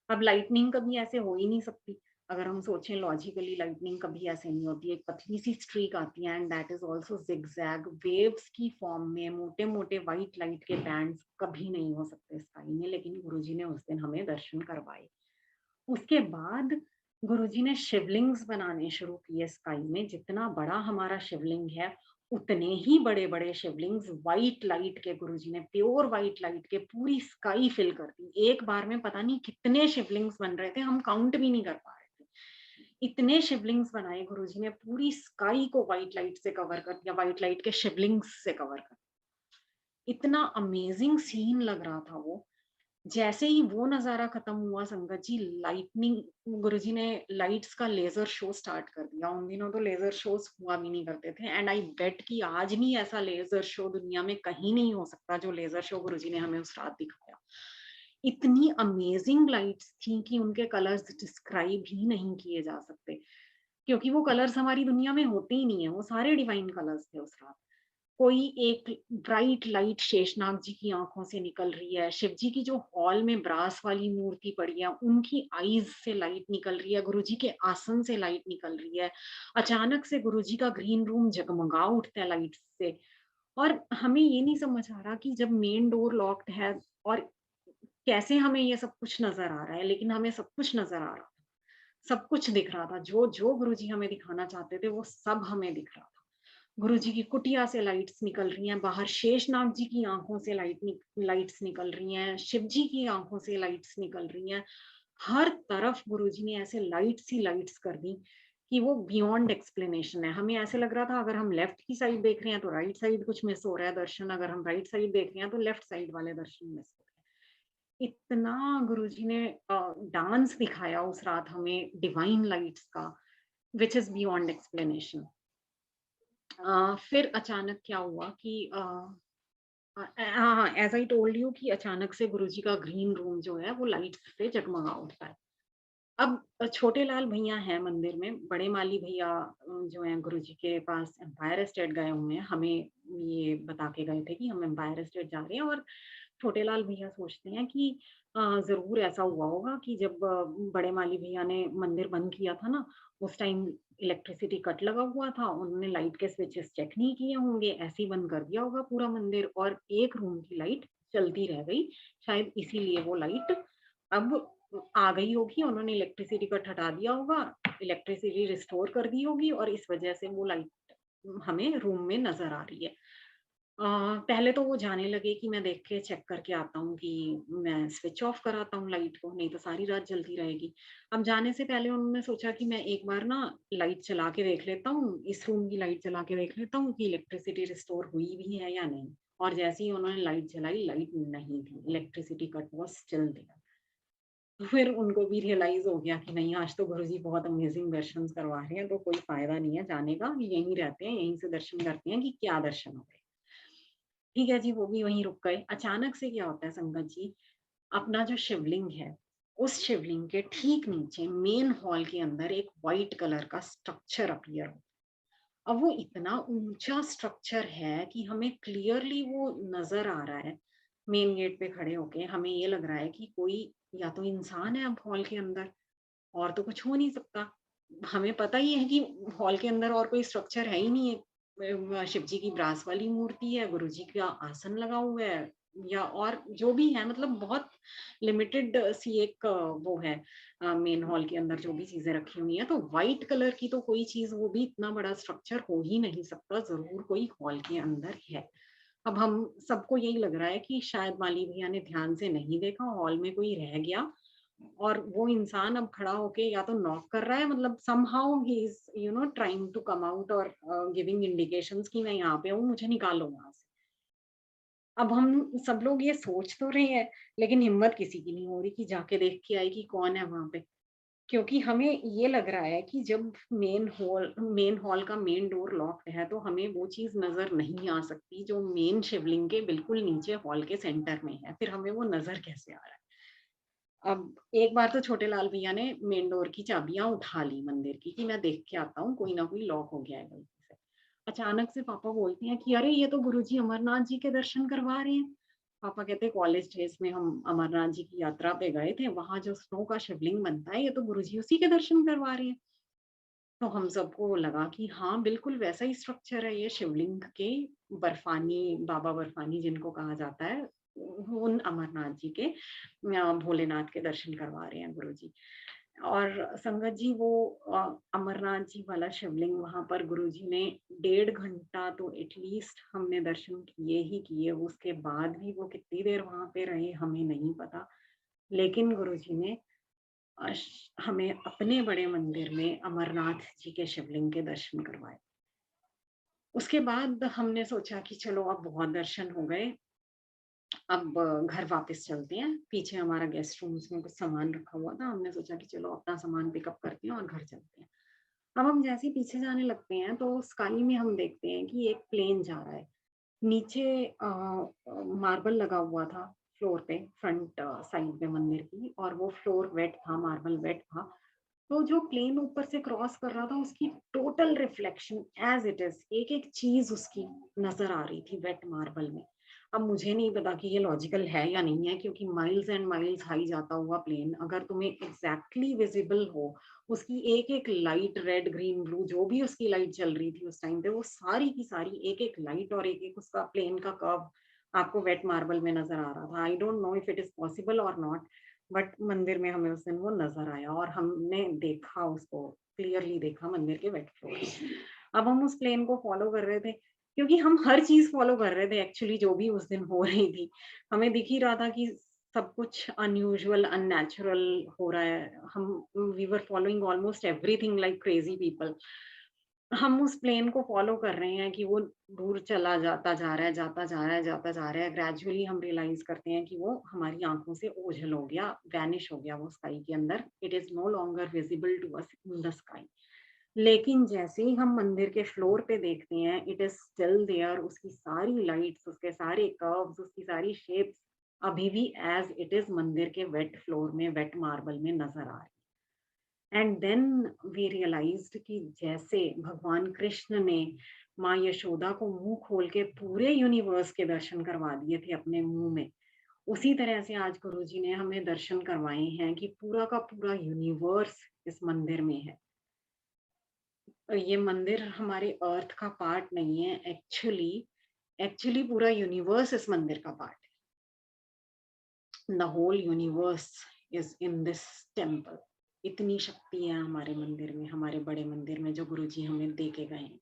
अब लाइटनिंग कभी ऐसे हो ही नहीं सकती। अगर हम सोचें लॉजिकली, लाइटनिंग कभी ऐसे नहीं होती। एक पतली सी स्ट्रीक आती है and that is also zigzag waves की फॉर्म में। मोटे मोटे व्हाइट लाइट के बैंड्स कभी नहीं हो सकते स्काई में, लेकिन गुरुजी ने उस दिन हमें दर्शन करवाए। उसके बाद गुरुजी ने शिवलिंग्स बनाने शुरू किए स्काई में। जितना बड़ा हमारा शिवलिंग है, उतने ही बड़े बड़े शिवलिंग्स व्हाइट लाइट के, गुरुजी ने प्योर व्हाइट लाइट के पूरी स्काई फिल कर दी। एक बार में पता नहीं कितने शिवलिंग्स बन रहे थे, हम काउंट भी नहीं कर पा रहे थे। इतने शिवलिंग्स बनाए गुरुजी ने, पूरी स्काई को व्हाइट लाइट से कवर कर दिया, व्हाइट लाइट के शिवलिंग्स से कवर कर दिया। इतना अमेजिंग सीन लग रहा था वो। जैसे ही वो नज़ारा खत्म हुआ संगत जी, लाइटनिंग, गुरुजी ने लाइट्स का लेजर शो स्टार्ट कर दिया। उन दिनों तो लेजर शोज हुआ भी नहीं करते थे, एंड आई बेट कि आज भी ऐसा लेजर शो दुनिया में कहीं नहीं हो सकता जो लेजर शो गुरुजी ने हमें उस रात दिखाया। इतनी अमेजिंग लाइट्स थी कि उनके कलर्स डिस्क्राइब ही नहीं किए जा सकते, क्योंकि वो कलर्स हमारी दुनिया में होते ही नहीं है। वो सारे डिवाइन कलर्स थे उस रात। कोई एक ब्राइट लाइट शेषनाग जी की आंखों से निकल रही है, शिव जी की जो हॉल में ब्रास वाली मूर्ति पड़ी है उनकी आईज से लाइट निकल रही है, गुरुजी के आसन से लाइट निकल रही है। अचानक से गुरुजी का ग्रीन रूम जगमगा उठता है लाइट से। और हमें ये नहीं समझ आ रहा कि जब मेन डोर लॉक्ड है और कैसे हमें ये सब कुछ नजर आ रहा है, लेकिन हमें सब कुछ नजर आ रहा था, सब कुछ दिख रहा था। जो जो गुरुजी हमें दिखाना चाहते थे वो सब हमें दिख रहा था। गुरुजी की कुटिया से लाइट्स निकल रही हैं, बाहर शेषनाग जी की आंखों से लाइट्स निकल रही हैं, शिव जी की आंखों से लाइट्स निकल रही हैं। हर तरफ गुरुजी ने ऐसे लाइट्स ही लाइट्स कर दी कि वो बियॉन्ड एक्सप्लेनेशन है। हमें ऐसे लग रहा था अगर हम लेफ्ट की साइड देख रहे हैं तो राइट साइड कुछ मिस हो रहा है दर्शन, अगर हम राइट साइड देख रहे हैं तो लेफ्ट साइड वाले दर्शन मिस हो रहे हैं। इतना गुरुजी ने डांस दिखाया उस रात हमें डिवाइन लाइट्स का, विच इज बियॉन्ड एक्सप्लेनेशन। फिर अचानक क्या हुआ कि हाँ, एज़ आई टोल्ड यू कि अचानक से गुरुजी का ग्रीन रूम जो है वो लाइट्स से जगमगा उठता है। अब छोटे लाल भैया हैं मंदिर में, बड़े माली भैया जो हैं गुरुजी के पास एम्पायर एस्टेट गए हुए हैं। हमें ये बता के गए थे कि हम एम्पायर एस्टेट जा रहे हैं, और छोटे लाल भैया सोचते हैं कि ज़रूर ऐसा हुआ होगा कि जब बड़े माली भैया ने मंदिर बंद किया था ना, उस टाइम इलेक्ट्रिसिटी कट लगा हुआ था, उन्होंने लाइट के स्विचेस चेक नहीं किए होंगे, ऐसे ही बंद कर दिया होगा पूरा मंदिर, और एक रूम की लाइट चलती रह गई। शायद इसीलिए वो लाइट अब आ गई होगी, उन्होंने इलेक्ट्रिसिटी कट हटा दिया होगा, इलेक्ट्रिसिटी रिस्टोर कर दी होगी, और इस वजह से वो लाइट हमें रूम में नज़र आ रही है। पहले तो वो जाने लगे कि मैं देख के चेक करके आता हूँ कि मैं स्विच ऑफ कराता हूँ लाइट को, नहीं तो सारी रात जलती रहेगी। अब जाने से पहले उन्होंने सोचा कि मैं एक बार ना लाइट चला के देख लेता हूँ, इस रूम की लाइट चला के देख लेता हूँ कि इलेक्ट्रिसिटी रिस्टोर हुई भी है या नहीं। और जैसे ही उन्होंने लाइट जलाई, लाइट नहीं थी, electricity cut was still there. तो फिर उनको भी रियलाइज़ हो गया कि नहीं, आज तो गुरुजी बहुत अमेज़िंग दर्शंस करवा रहे हैं, तो कोई फ़ायदा नहीं है जाने का, यहीं रहते हैं, यहीं से दर्शन करते हैं कि क्या दर्शन हो गए। ठीक है जी, वो भी वहीं रुक गए। अचानक से क्या होता है संगत जी, अपना जो शिवलिंग है, उस शिवलिंग के ठीक नीचे मेन हॉल के अंदर एक व्हाइट कलर का स्ट्रक्चर अपीयर हो। अब वो इतना ऊँचा स्ट्रक्चर है कि हमें क्लियरली वो नज़र आ रहा है। मेन गेट पे खड़े होके हमें ये लग रहा है कि कोई या तो इंसान है अब हॉल के अंदर, और तो कुछ हो नहीं सकता। हमें पता ही है कि हॉल के अंदर और कोई स्ट्रक्चर है ही नहीं है। शिव जी की ब्रास वाली मूर्ति है, गुरु जी का आसन लगा हुआ है, या और जो भी है, मतलब बहुत लिमिटेड सी एक वो है मेन हॉल के अंदर जो भी चीज़ें रखी हुई हैं। तो व्हाइट कलर की तो कोई चीज़, वो भी इतना बड़ा स्ट्रक्चर हो ही नहीं सकता, ज़रूर कोई हॉल के अंदर है। अब हम सबको यही लग रहा है कि शायद माली भैया ने ध्यान से नहीं देखा, हॉल में कोई रह गया, और वो इंसान अब खड़ा होके या तो नॉक कर रहा है, मतलब somehow he is trying to come out और गिविंग इंडिकेशंस कि मैं यहाँ पे हूँ, मुझे निकालो यहाँ से। अब हम सब लोग ये सोच तो रहे हैं, लेकिन हिम्मत किसी की नहीं हो रही कि जाके देख के आए कि कौन है वहां पे। क्योंकि हमें ये लग रहा है कि जब मेन हॉल का मेन डोर लॉक्ड है, तो हमें वो चीज नजर नहीं आ सकती जो मेन शिवलिंग के बिल्कुल नीचे हॉल के सेंटर में है। फिर हमें वो नजर कैसे आ रहा है? अब एक बार तो छोटे लाल भैया ने मेन डोर की चाबियां उठा ली मंदिर की कि मैं देख के आता हूँ, कोई ना कोई लॉक हो गया है गलती से। अचानक से पापा बोलते हैं कि अरे, ये तो गुरुजी अमरनाथ जी के दर्शन करवा रहे हैं। पापा कहते हैं कॉलेज डेज में हम अमरनाथ जी की यात्रा पे गए थे, वहां जो स्नो का शिवलिंग बनता है, ये तो गुरुजी उसी के दर्शन करवा रहे हैं। तो हम सबको लगा कि हाँ, बिल्कुल वैसा ही स्ट्रक्चर है ये शिवलिंग के। बर्फानी बाबा बर्फानी जिनको कहा जाता है, उन अमरनाथ जी के भोलेनाथ के दर्शन करवा रहे हैं गुरुजी। और संगत जी, वो अमरनाथ जी वाला शिवलिंग वहां पर गुरुजी ने 1.5 घंटा तो एटलीस्ट हमने दर्शन किए ही किए। उसके बाद भी वो कितनी देर वहां पे रहे हमें नहीं पता, लेकिन गुरुजी ने हमें अपने बड़े मंदिर में अमरनाथ जी के शिवलिंग के दर्शन करवाए। उसके बाद हमने सोचा कि चलो, अब बहुत दर्शन हो गए, अब घर वापस चलते हैं। पीछे हमारा गेस्ट रूम्स में कुछ सामान रखा हुआ था, हमने सोचा कि चलो अपना सामान पिकअप करते हैं और घर चलते हैं। अब हम जैसे ही पीछे जाने लगते हैं, तो स्काई में हम देखते हैं कि एक प्लेन जा रहा है। नीचे मार्बल लगा हुआ था फ्लोर पे, फ्रंट साइड पे मंदिर की, और वो फ्लोर वेट था, मार्बल वेट था। तो जो प्लेन ऊपर से क्रॉस कर रहा था, उसकी total reflection as it is, एक एक चीज उसकी नजर आ रही थी वेट मार्बल में। अब मुझे नहीं पता कि ये लॉजिकल है या नहीं है, क्योंकि माइल्स एंड माइल्स हाई जाता हुआ प्लेन अगर तुम्हें एग्जैक्टली विजिबल हो, उसकी एक एक लाइट, रेड ग्रीन ब्लू जो भी उसकी लाइट चल रही थी उस टाइम पे, वो सारी की सारी एक एक लाइट और एक एक उसका प्लेन का कर्व आपको वेट मार्बल में नजर आ रहा था। I don't know if it is possible और नॉट, बट मंदिर में हमें उस दिन वो नज़र आया और हमने देखा उसको, क्लियरली देखा मंदिर के वेट फ्लोर। अब हम उस प्लेन को फ़ॉलो कर रहे थे, क्योंकि हम हर चीज़ फ़ॉलो कर रहे थे एक्चुअली जो भी उस दिन हो रही थी। हमें दिख ही रहा था कि सब कुछ अनयूजुअल, अननेचुरल हो रहा है। हम we were following almost everything like crazy people. हम उस प्लेन को फ़ॉलो कर रहे हैं कि वो दूर चला जाता जा रहा है, जाता जा रहा है, जाता जा रहा है। ग्रेजुअली हम रियलाइज़ करते हैं कि वो हमारी आँखों से ओझल हो गया, वैनिश हो गया वो स्काई के अंदर। It is no longer visible to us in the sky. लेकिन जैसे ही हम मंदिर के फ्लोर पे देखते हैं, इट इज़ स्टिल देयर। उसकी सारी लाइट्स, उसके सारे कर्व्स, उसकी सारी शेप्स अभी भी एज़ इट इज़ मंदिर के वेट फ्लोर में, वेट मार्बल में नज़र आ रही। एंड देन वी रियलाइज्ड कि जैसे भगवान कृष्ण ने माँ यशोदा को मुंह खोल के पूरे यूनिवर्स के दर्शन करवा दिए थे अपने मुंह में, उसी तरह से आज गुरुजी ने हमें दर्शन करवाए हैं कि पूरा का पूरा यूनिवर्स इस मंदिर में है। ये मंदिर हमारे अर्थ का पार्ट नहीं है एक्चुअली। एक्चुअली पूरा यूनिवर्स इस मंदिर का पार्ट है। The whole universe is in this temple. इतनी शक्ति है हमारे मंदिर में, हमारे बड़े मंदिर में, जो गुरुजी हमें दे के गए हैं।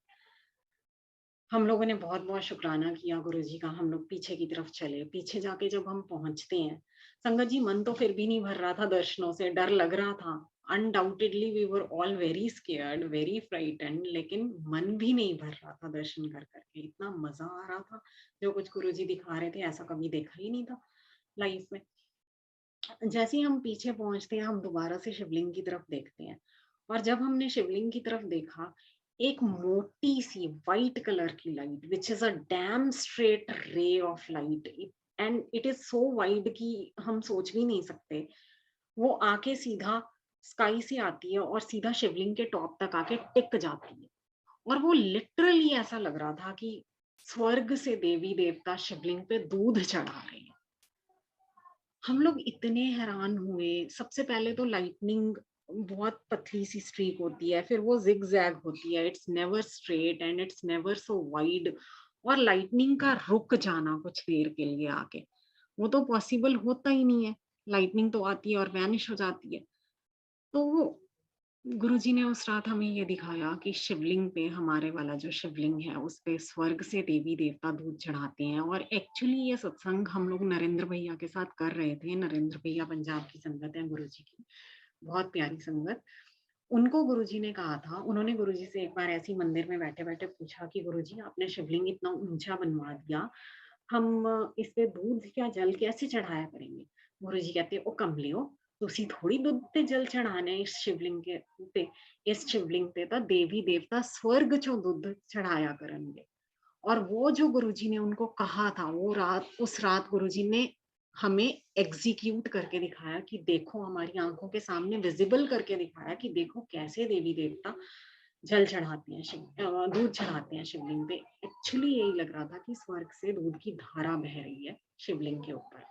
हम लोगों ने बहुत-बहुत शुकराना किया गुरुजी का, हम लोग पीछे की तरफ चले। पीछे जाके जब हम पहुँचते हैं, संगत जी मन तो फिर भी नहीं भर रहा था दर्शनों से, डर लग रहा था। Undoubtedly we were all very scared, very frightened, लेकिन मन भी नहीं भर रहा था दर्शन कर के। इतना मज़ा आ रहा था, जो कुछ गुरुजी दिखा रहे थे ऐसा कभी देखा ही नहीं था लाइफ में। जैसे ही हम पीछे पहुँचते हैं, हम दोबारा से शिवलिंग की तरफ देखते हैं और जब हमने शिवलिंग की तरफ देखा, एक मोटी-सी व्हाइट कलर की light which is a dam straight ray of light and it is so wide कि हम सोच भी नहीं सकते। वो आके सीधा स्काई से आती है और सीधा शिवलिंग के टॉप तक आके टिक जाती है और वो लिटरली ऐसा लग रहा था कि स्वर्ग से देवी-देवता शिवलिंग पे दूध चढ़ा रहे हैं। हम लोग इतने हैरान हुए, सबसे पहले तो लाइटनिंग बहुत पतली सी स्ट्रीक होती है, फिर वो ज़िग-ज़ैग होती है, it's never straight and it's never so wide और लाइटनिंग का रुक जाना कुछ देर के लिए आके, वो तो पॉसिबल होता ही नहीं है। लाइटनिंग तो आती है और वैनिश हो जाती है। तो गुरुजी ने उस रात हमें ये दिखाया कि शिवलिंग पे हमारे वाला जो शिवलिंग है उस पे स्वर्ग से देवी देवता दूध चढ़ाते हैं और एक्चुअली ये सत्संग हम लोग नरेंद्र भैया के साथ कर रहे थे। नरेंद्र भैया पंजाब की संगत है गुरुजी की, बहुत प्यारी संगत। उनको गुरुजी ने कहा था, उन्होंने गुरुजी से एक बार ऐसे ही मंदिर में बैठे-बैठे पूछा कि गुरुजी आपने शिवलिंग इतना ऊँचा बनवा दिया, हम इस पे दूध या जल कैसे चढ़ाया करेंगे? गुरुजी कहते, "ओ कमलियो, ਤੁਸੀਂ ਥੋੜੀ ਦੁੱਧ ਤੇ ਜਲ ਚੜਾਣਾ ਹੈ ਇਸ ਸ਼ਿਵਲਿੰਗ ਕੇ ਤੇ ਇਸ शिवलिंग पे तो देवी देवता स्वर्ग चों दूध चढ़ाया करेंगे।" और वो जो गुरुजी ने उनको कहा था, वो रात उस रात गुरुजी ने हमें एग्जीक्यूट करके दिखाया कि देखो हमारी आँखों के सामने विज़िबल करके दिखाया कि देखो कैसे देवी-देवता जल चढ़ाते हैं दूध चढ़ाते हैं शिवलिंग पे। एक्चुअली यही लग रहा था कि स्वर्ग से दूध की धारा बह रही है शिवलिंग के ऊपर।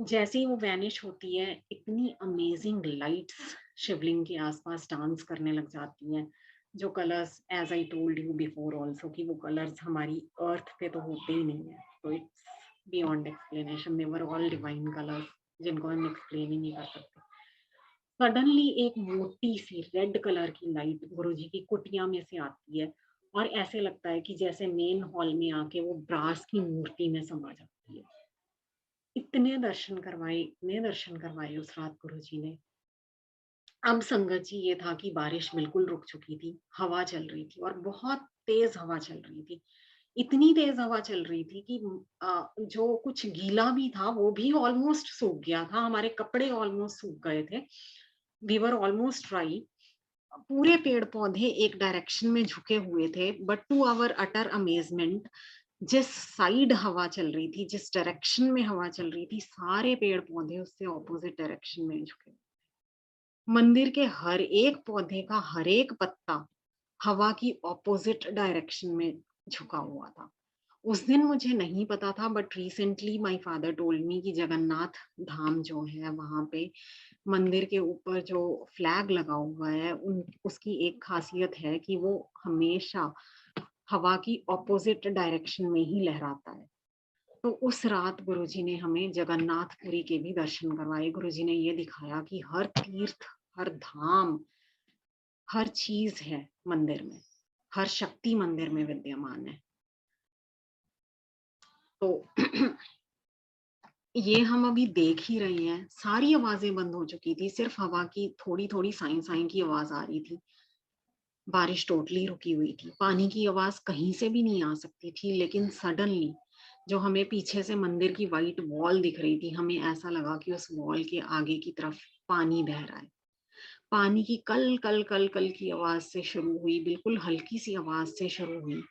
जैसे ही वो वैनिश होती है, इतनी अमेजिंग लाइट्स शिवलिंग के आसपास डांस करने लग जाती हैं। जो colours as I told you before also कि वो कलर्स हमारी अर्थ पे तो होते ही नहीं है। तो it's beyond explanation, they were all divine colours जिनको हम एक्सप्लेन ही नहीं कर सकते। सडनली एक मोटी-सी रेड कलर की लाइट गुरुजी की कुटिया में से आती है और ऐसे लगता है कि जैसे मेन हॉल में आके वो ब्रास की मूर्ति में समा जाती है। इतने दर्शन करवाए उस रात गुरुजी ने। अब संगत जी ये था कि बारिश बिल्कुल रुक चुकी थी, हवा चल रही थी और बहुत तेज़ हवा चल रही थी। इतनी तेज़ हवा चल रही थी कि जो कुछ गीला भी था वो भी ऑलमोस्ट सूख गया था, हमारे कपड़े ऑलमोस्ट सूख गए थे। We were almost dry. पूरे पेड़-पौधे एक डायरेक्शन में झुके हुए थे, but to our utter amazement जिस साइड हवा चल रही थी, जिस डायरेक्शन में हवा चल रही थी, सारे पेड़-पौधे उससे ऑपोज़िट डायरेक्शन में झुके। मंदिर के हर एक पौधे का हर एक पत्ता हवा की ऑपोज़िट डायरेक्शन में झुका हुआ था। उस दिन मुझे नहीं पता था but recently my father told me कि जगन्नाथ धाम जो है वहाँ पे मंदिर के ऊपर जो फ्लैग लगा हुआ है उन उसकी एक ख़ासियत है कि वो हमेशा हवा की ऑपोज़िट डायरेक्शन में ही लहराता है। तो उस रात गुरुजी ने हमें जगन्नाथपुरी के भी दर्शन करवाए। गुरुजी ने ये दिखाया कि हर तीर्थ, हर धाम, हर चीज़ है मंदिर में, हर शक्ति मंदिर में विद्यमान है। तो ये हम अभी देख ही रहे हैं, सारी आवाज़ें बंद हो चुकी थी, सिर्फ़ हवा की थोड़ी-थोड़ी साँई-साँई की आवाज़ आ रही थी। बारिश टोटली रुकी हुई थी, पानी की आवाज़ कहीं से भी नहीं आ सकती थी, लेकिन सडनली जो हमें पीछे से मंदिर की व्हाइट वॉल दिख रही थी, हमें ऐसा लगा कि उस वॉल के आगे की तरफ पानी बह रहा है। पानी की कल, कल, कल, कल की आवाज़ से शुरू हुई, बिल्कुल हल्की-सी आवाज़ से शुरू हुई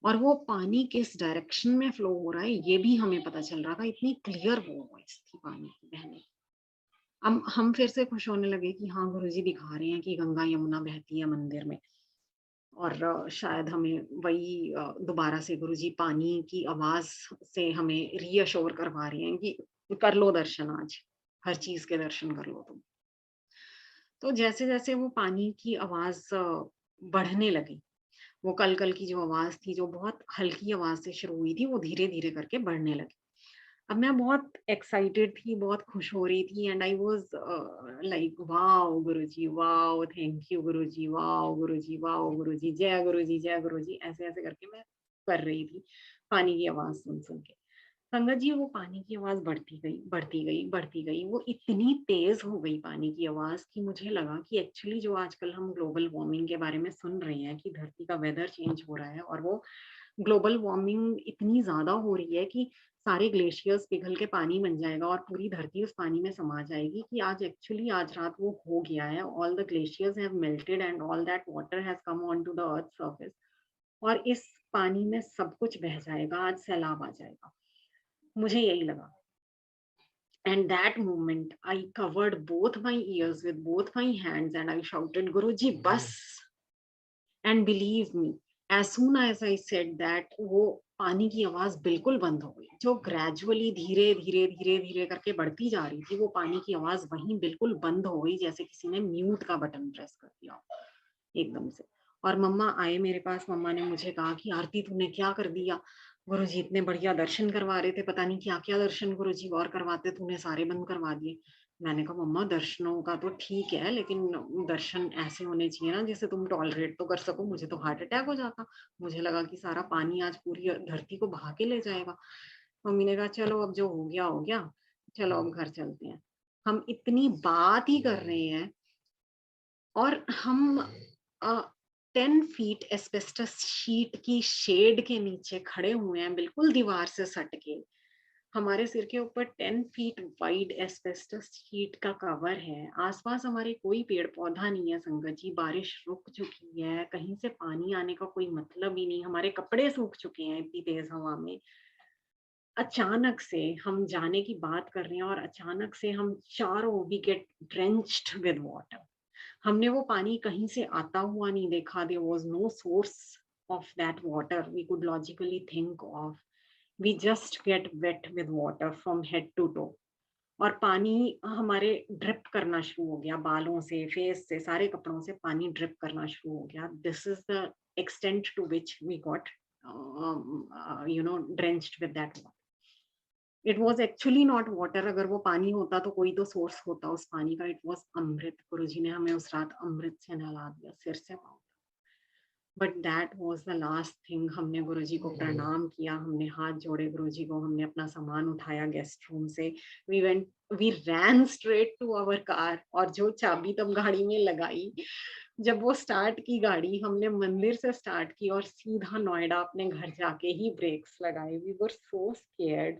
और वो पानी किस डायरेक्शन में फ्लो हो रहा है, ये भी हमें पता चल रहा था, इतनी क्लियर वो वॉइस थी पानी की बहने की। हम फिर से खुश होने लगे कि हाँ, गुरुजी दिखा रहे हैं कि गंगा यमुना बहती है मंदिर में और शायद हमें वही दोबारा से गुरुजी पानी की आवाज़ से हमें रीअश्योर करवा रहे हैं कि कर लो दर्शन आज, हर चीज़ के दर्शन कर लो तुम। तो जैसे-जैसे वो पानी की आवाज़ बढ़ने लगी, वो कल-कल की जो आवाज़ थी, जो बहुत हल्की आवाज़ से शुरू हुई थी, वो धीरे-धीरे करके बढ़ने लगी। अब मैं बहुत एक्साइटेड थी, बहुत खुश हो रही थी and I was like wow Guruji, wow thank you Guruji, wow Guruji, wow Guruji, जय गुरुजी, जय गुरुजी, ऐसे-ऐसे करके मैं कर रही थी, पानी की आवाज़ सुन-सुन के। संगत जी वो पानी की आवाज़ बढ़ती गई, बढ़ती गई, बढ़ती गई। वो इतनी तेज़ हो गई पानी की आवाज़ कि मुझे लगा कि एक्चुअली जो आजकल हम ग्लोबल वार्मिंग के बारे में सुन रहे हैं कि धरती का वेदर चेंज हो रहा है और वो ग्लोबल वार्मिंग इतनी ज़्यादा हो रही है कि सारे ग्लेशियर्स पिघल के पानी बन जाएगा और पूरी धरती उस पानी में समा जाएगी कि आज एक्चुअली आज रात वो हो गया है। All the glaciers have melted and all that water has come on to the earth surface और इस पानी में सब कुछ बह जाएगा, आज सैलाब आ जाएगा। मुझे यही लगा। And that moment, I covered both my ears with both my hands and I shouted, Guruji, bus. And believe me, as soon as I said that, वो पानी की आवाज बिल्कुल बंद हो गई। जो ग्रेजुअली धीरे धीरे धीरे धीरे करके बढ़ती जा रही थी, वो पानी की आवाज वहीं बिल्कुल बंद हो गई, जैसे किसी ने म्यूट का बटन प्रेस कर दिया एकदम से। और मम्मा आए मेरे पास, मम्मा ने मुझे कहा कि आरती तूने क्या कर दिया? गुरुजी इतने बढ़िया दर्शन करवा रहे थे, पता नहीं क्या-क्या दर्शन गुरुजी और करवाते, तूने सारे बंद करवा दिए। मैंने कहा मम्मा दर्शनों का तो ठीक है, लेकिन दर्शन ऐसे होने चाहिए ना जिसे तुम टॉलरेट तो कर सको, मुझे तो हार्ट अटैक हो जाता। मुझे लगा कि सारा पानी आज पूरी धरती को बहा के ले जाएगा। मम्मी ने कहा चलो अब जो हो गया, चलो अब घर चलते हैं। हम इतनी बात ही कर रहे हैं और हम 10 फीट एस्बेस्टस शीट की शेड के नीचे खड़े हुए हैं, बिल्कुल दीवार से सट के। हमारे सिर के ऊपर 10 फीट वाइड एस्बेस्टस शीट का कवर है। आसपास हमारे कोई पेड़-पौधा नहीं है संगत जी, बारिश रुक चुकी है, कहीं से पानी आने का कोई मतलब ही नहीं, हमारे कपड़े सूख चुके हैं इतनी तेज़ हवा में। अचानक से हम जाने की बात कर रहे हैं और अचानक से हम चारों we get drenched with water. हमने वो पानी कहीं से आता हुआ नहीं देखा। There was no source of that water we could logically think of. We just get wet with water from head to toe और पानी हमारे ड्रिप करना शुरू हो गया, बालों से, फेस से, सारे कपड़ों से पानी ड्रिप करना शुरू हो गया। This is the extent to which we got drenched with that water. It was actually not water. अगर वो पानी होता तो कोई तो सोर्स होता उस पानी का। इट वाज़ अमृत। गुरुजी ने हमें उस रात अमृत से नहला दिया सिर से पाँव तक। But that was the last thing. हमने गुरुजी को प्रणाम किया, हमने हाथ जोड़े गुरुजी को, हमने अपना सामान उठाया गेस्ट रूम से। We ran straight to our car और जो चाबी तब गाड़ी में लगाई, जब वो स्टार्ट की गाड़ी, हमने मंदिर से स्टार्ट की और सीधा नोएडा अपने घर जाके ही ब्रेक्स लगाए। We were so scared.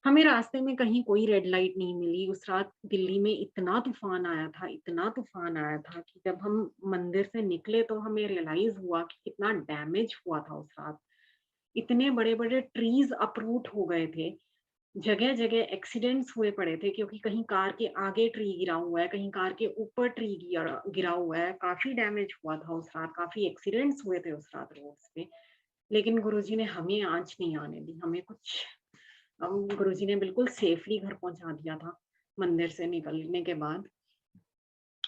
हमें रास्ते में कहीं कोई रेड लाइट नहीं मिली। उस रात दिल्ली में इतना तूफ़ान आया था कि जब हम मंदिर से निकले तो हमें रियलाइज़ हुआ कि कितना डैमेज हुआ था उस रात। इतने बड़े-बड़े ट्रीज़ अपरूट हो गए थे। जगह-जगह एक्सीडेंट्स हुए पड़े थे क्योंकि कहीं कार के आगे ट्री गिरा हुआ है, कहीं कार के ऊपर ट्री गिरा गिरा हुआ है। काफ़ी डैमेज हुआ था उस रात, काफ़ी एक्सीडेंट्स हुए थे उस रात रोड्स पे। लेकिन गुरुजी ने हमें आँच नहीं आने दी। हमें कुछ गुरुजी ने बिल्कुल सेफली घर पहुँचा दिया था, मंदिर से निकलने के बाद।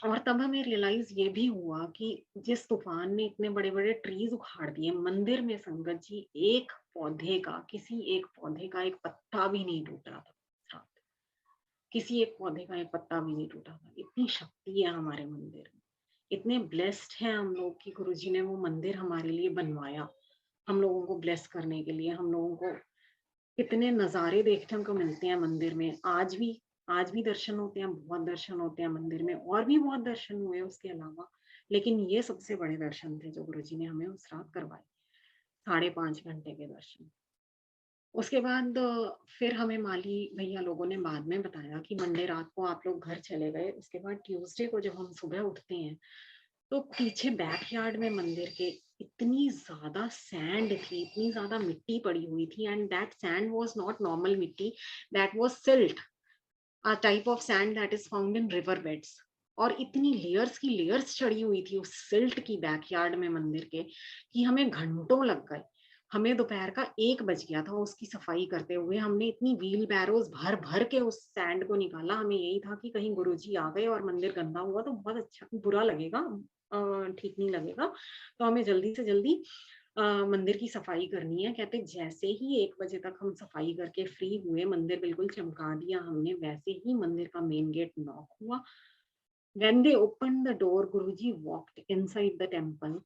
और तब हमें रियलाइज़ ये भी हुआ कि जिस तूफ़ान ने इतने बड़े-बड़े ट्रीज़ उखाड़ दिए, मंदिर में संगत जी किसी एक पौधे का एक पत्ता भी नहीं टूट रहा था उस रात। किसी एक पौधे का एक पत्ता भी नहीं टूटा था। इतनी शक्ति है हमारे मंदिर में। इतने ब्लेस्ड हैं हम लोग कि गुरुजी ने वो मंदिर हमारे लिए बनवाया, हम लोगों को ब्लेस करने के लिए। हम लोगों को कितने नज़ारे देखने को मिलते हैं मंदिर में। आज भी दर्शन होते हैं, बहुत दर्शन होते हैं मंदिर में और भी बहुत दर्शन हुए उसके अलावा। लेकिन ये सबसे बड़े दर्शन थे जो गुरुजी ने हमें उस रात करवाए, साढ़े 5 घंटे के दर्शन। उसके बाद फिर हमें माली भैया लोगों ने बाद में बताया कि मंडे रात को आप लोग घर चले गए। उसके बाद ट्यूसडे को जब हम सुबह उठते हैं, तो पीछे बैकयार्ड में मंदिर के इतनी ज़्यादा सैंड थी, इतनी ज़्यादा मिट्टी पड़ी हुई थी and that sand was not normal मिट्टी, that was silt, a type of sand that is found in river beds. और इतनी लेयर्स की लेयर्स चढ़ी हुई थी उस सिल्ट की बैकयार्ड में मंदिर के कि हमें घंटों लग गए। हमें दोपहर का 1 बज गया था उसकी सफाई करते हुए। हमने इतनी व्हील बैरोज़ भर-भर के उस सैंड को निकाला। हमें यही था कि कहीं गुरुजी आ गए और मंदिर गंदा हुआ तो बहुत अच्छा बुरा लगेगा, ठीक नहीं लगेगा। तो हमें जल्दी से जल्दी मंदिर की सफाई करनी है। कहते जैसे ही 1 बजे तक हम सफाई करके फ्री हुए, मंदिर बिल्कुल चमका दिया हमने, वैसे ही मंदिर का मेन गेट नॉक हुआ। When they opened the door, Guruji walked inside the temple.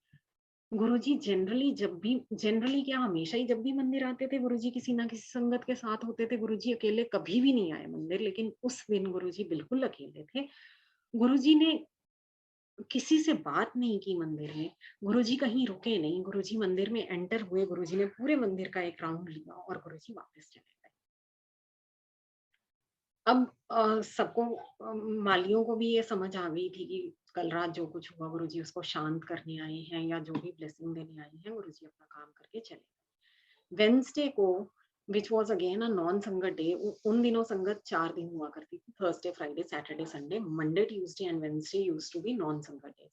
Guruji generally क्या, हमेशा ही जब भी मंदिर आते थे, गुरुजी किसी ना किसी संगत के साथ होते थे। गुरुजी अकेले कभी भी नहीं आए मंदिर, लेकिन उस दिन गुरुजी बिल्कुल अकेले थे। गुरुजी ने किसी से बात नहीं की मंदिर में, गुरुजी कहीं रुके नहीं, गुरुजी मंदिर में एंटर हुए, गुरुजी ने पूरे मंदिर का एक राउंड लिया और गुरुजी वापस चले गए। अब सबको मालियों को भी ये समझ आ गई थी कि कल रात जो कुछ हुआ, गुरुजी उसको शांत करने आए हैं या जो भी ब्लेसिंग देने आए हैं, गुरुजी अपना काम करके चले गए। वेडनेसडे को, which was again a non sangat day, उन दिनों संगत 4 दिन हुआ करती थी, Thursday, Friday, Saturday, Sunday. Monday, Tuesday and Wednesday used to be non sangat days.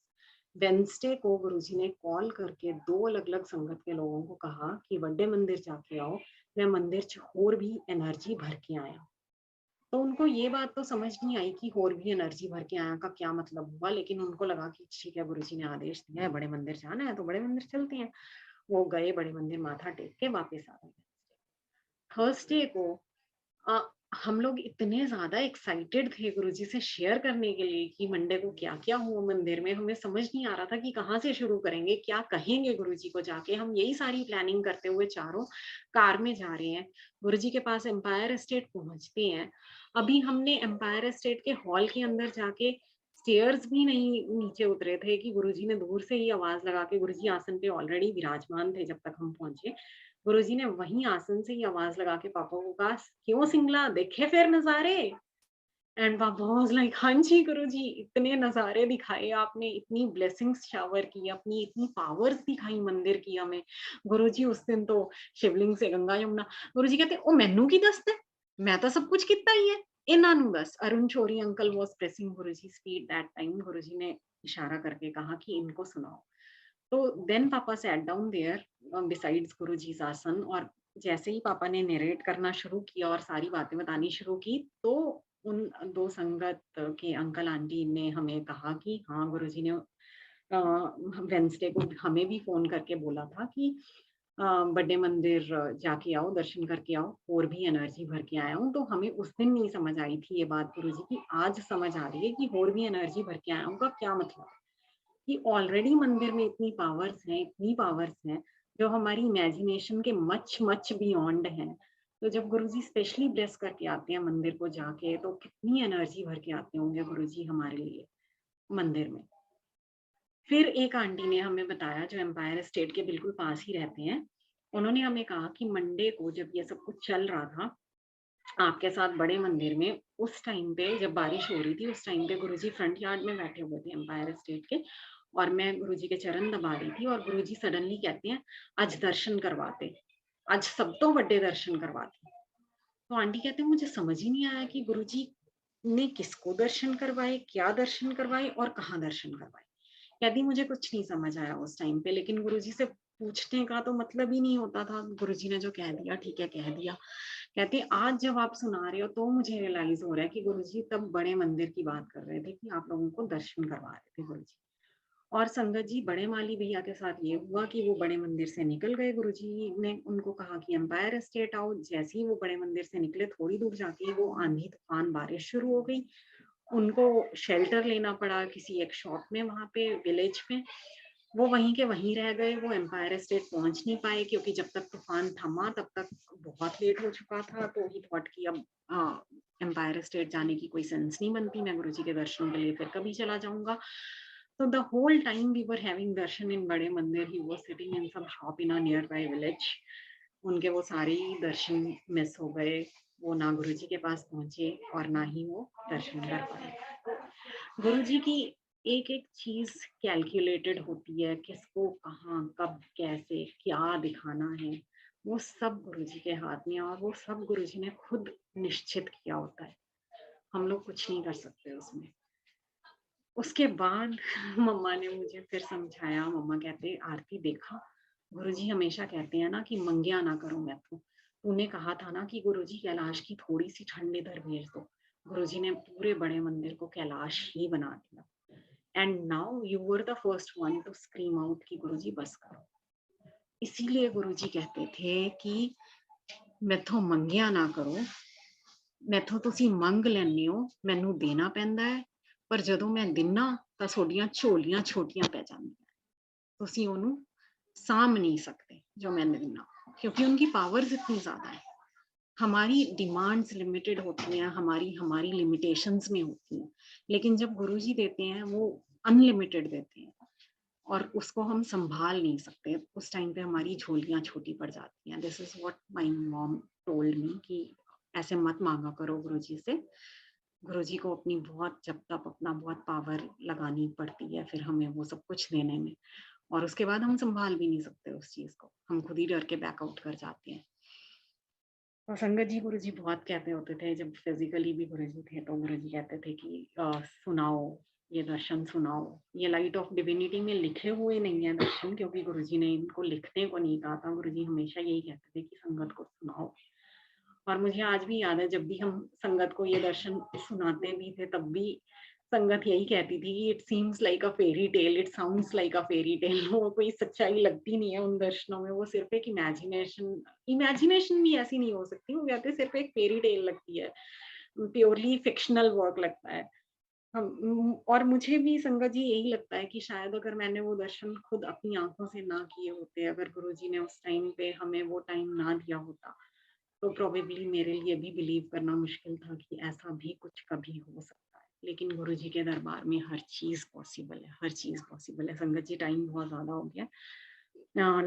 वेडनेसडे को गुरुजी ने कॉल करके 2 अलग-अलग संगत के लोगों को कहा कि बड़े मंदिर जाके आओ, मैं मंदिर च होर भी एनर्जी भर के आया। तो उनको ये बात तो समझ नहीं आई कि और भी एनर्जी भर के आया का क्या मतलब हुआ, लेकिन उनको लगा कि ठीक है, गुरुजी ने आदेश दिया है, बड़े मंदिर जाना है तो बड़े मंदिर चलते हैं। वो गए बड़े मंदिर, माथा टेक के वापस आ गए। थर्सडे को अ, हम लोग इतने ज़्यादा एक्साइटेड थे गुरुजी से शेयर करने के लिए कि मंडे को क्या-क्या हुआ मंदिर में, हमें समझ नहीं आ रहा था कि कहाँ से शुरू करेंगे, क्या कहेंगे गुरुजी को जाके। हम यही सारी प्लानिंग करते हुए चारों कार में जा रहे हैं। गुरुजी के पास एम्पायर एस्टेट पहुँचते हैं। अभी हमने एम्पायर एस्टेट के हॉल के अंदर जाके स्टेयर्स भी नहीं नीचे उतरे थे कि गुरुजी ने दूर से ही आवाज़ लगा के, गुरुजी आसन पे ऑलरेडी विराजमान थे जब तक हम पहुँचे। गुरुजी ने वहीं आसन से ही आवाज़ लगा के पापा को कहा, "क्यों सिंगला, देखे फिर नज़ारे?" एंड पापा वाज़ लाइक, "हाँ जी गुरुजी, इतने नज़ारे दिखाए आपने, इतनी ब्लेसिंग्स शावर की, अपनी इतनी पावर्स दिखाई मंदिर की हमें। गुरुजी उस दिन तो शिवलिंग से गंगा यमुना।" गुरुजी कहते, "ओ मैनू की दसदे? मैं तो सब कुछ किता ही है, इन्हां नू दस।" Arun Shourie uncle was pressing Guruji's feet that time. Guruji ने इशारा करके कहा कि इनको सुनाओ। तो देन पापा sat down there besides Guruji's आसन, और जैसे ही पापा ने नरेट करना शुरू किया और सारी बातें बतानी शुरू की, तो उन 2 संगत के अंकल आंटी ने हमें कहा कि हाँ, गुरुजी ने वेडनेसडे को हमें भी फ़ोन करके बोला था कि बड़े मंदिर जाके आओ, दर्शन करके आओ, और भी एनर्जी भर के आया हूँ। तो हमें उस दिन नहीं समझ आई थी ये बात गुरुजी की, आज समझ आ रही है कि और भी एनर्जी भर के आया हूँ का क्या मतलब है। कि ऑलरेडी मंदिर में इतनी पावर्स हैं, जो हमारी इमेजिनेशन के मच मच बियॉन्ड हैं। तो जब गुरुजी स्पेशली ब्लेस करके आते हैं मंदिर को जाके, तो कितनी एनर्जी भर के आते होंगे गुरुजी हमारे लिए मंदिर में। फिर एक आंटी ने हमें बताया, जो एम्पायर स्टेट के बिल्कुल पास ही रहते हैं, उन्होंने हमें कहा कि मंडे को जब ये सब कुछ चल रहा था आपके साथ बड़े मंदिर में, उस टाइम पे जब बारिश हो रही थी, उस टाइम पे गुरुजी फ्रंट यार्ड में बैठे हुए थे एम्पायर स्टेट के, और मैं गुरुजी के चरण दबा रही थी, और गुरुजी सडनली कहते हैं, "आज दर्शन करवाते, आज सब तो बड़े दर्शन करवाते।" तो आंटी कहते हैं, मुझे समझ ही नहीं आया कि गुरुजी ने किसको दर्शन करवाए, क्या दर्शन करवाए और कहाँ दर्शन करवाए। कहती मुझे कुछ नहीं समझ आया उस टाइम पे, लेकिन गुरुजी से पूछने का तो मतलब ही नहीं होता था। गुरुजी ने जो कह दिया, ठीक है कह दिया। कहते आज जब आप सुना रहे हो तो मुझे रियलाइज हो रहा है कि गुरुजी तब बड़े मंदिर की बात कर रहे थे कि आप लोगों को दर्शन करवा रहे थे गुरुजी। और संगत जी, बड़े माली भैया के साथ ये हुआ कि वो बड़े मंदिर से निकल गए। गुरुजी ने उनको कहा कि एम्पायर एस्टेट आओ। जैसे ही वो बड़े मंदिर से निकले, थोड़ी दूर जाके ही वो आंधी तूफान बारिश शुरू हो गई। उनको शेल्टर लेना पड़ा किसी एक शॉप में, वहाँ पे विलेज में। वो वहीं के वहीं रह गए, वो एम्पायर स्टेट पहुँच नहीं पाए, क्योंकि जब तक तूफान थमा तब तक बहुत लेट हो चुका था। तो ही थॉट कि अब एम्पायर स्टेट जाने की कोई सेंस नहीं बनती, मैं गुरुजी के दर्शन के लिए फिर कभी चला जाऊँगा। So the whole time we were having darshan in बड़े मंदिर, he was sitting in some shop in a nearby village. उनके वो सारे ही दर्शन मिस हो गए। वो ना गुरुजी के पास पहुँचे और ना ही वो दर्शन कर पाए। गुरुजी की एक-एक चीज़ कैलकुलेटेड होती है, किसको कहाँ, कब, कैसे, क्या दिखाना है, वो सब गुरुजी के हाथ में है, और वो सब गुरुजी ने खुद निश्चित किया होता है। हम लोग कुछ नहीं कर सकते उसमें। उसके बाद मम्मा ने मुझे फिर समझाया। मम्मा कहते, "आरती देखा, गुरुजी हमेशा कहते हैं ना कि मंगिया ना करो मैथों। तूने कहा था ना कि गुरुजी कैलाश की थोड़ी-सी ठंड इधर भेज दो।" गुरुजी ने पूरे बड़े मंदिर को कैलाश ही बना दिया। And now you were the first one two scream out कि गुरुजी बस करो। इसीलिए गुरुजी कहते थे कि मैथों मंगिया ना करो, मैथों तुसी मंग लैंदे हो, मैनू देना पैंदा है, पर जदों मैं दिना तां तुहाडीਆਂ ਝੋਲੀਆਂ छोटियां पै ਜਾਂਦੀਆਂ, तुसी ओनू साम नहीं सकते जो मैंने दिना, क्योंकि उनकी पावर्स इतनी ज्यादा है। हमारी डिमांड्स लिमिटेड होती हैं, हमारी हमारी लिमिटेशंस में होती हैं, लेकिन जब गुरुजी देते हैं वो अनलिमिटेड देते हैं और उसको हम संभाल नहीं सकते। उस टाइम पे हमारी झोलियां छोटी पड़ जाती हैं। This is what my mom told me कि ऐसे मत मांगा करो गुरुजी से। गुरुजी को अपनी बहुत जब तक अपना बहुत पावर लगानी पड़ती है फिर हमें वो सब कुछ देने में, और उसके बाद हम संभाल भी नहीं सकते उस चीज को, हम खुद ही डर के बैकआउट कर जाते हैं। और संगत जी गुरुजी बहुत कहते होते थे, जब फिजिकली भी गुरुजी थे तो गुरुजी कहते थे कि सुनाओ ये दर्शन सुनाओ। ये लाइट ऑफ डिविनिटी में लिखे हुए नहीं है दर्शन, क्योंकि गुरुजी ने इनको लिखने को नहीं कहा था। गुरुजी हमेशा यही कहते थे कि संगत को सुनाओ। और मुझे आज भी याद है, जब भी हम संगत को ये दर्शन सुनाते भी थे तब भी संगत यही कहती थी कि it seems like a fairy tale, it sounds like a fairy tale. वो कोई सच्चाई लगती नहीं है उन दर्शनों में, वो सिर्फ एक इमेजिनेशन, इमेजिनेशन भी ऐसी नहीं हो सकती, वो कहते सिर्फ एक फेरी टेल लगती है, प्योरली फिक्शनल वर्क लगता है। और मुझे भी संगत जी यही लगता है कि शायद अगर मैंने वो दर्शन खुद अपनी आंखों से ना किए होते, अगर गुरुजी ने उस टाइम पे हमें वो टाइम ना दिया होता, तो प्रोबेबली मेरे लिए भी बिलीव करना मुश्किल था कि ऐसा भी कुछ कभी हो सकता है। लेकिन गुरुजी के दरबार में हर चीज पॉसिबल है, हर चीज पॉसिबल है। संगत जी टाइम बहुत ज्यादा हो गया,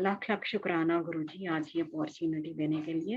लाख लाख शुक्राना गुरुजी आज ये अपॉर्चुनिटी देने के लिए।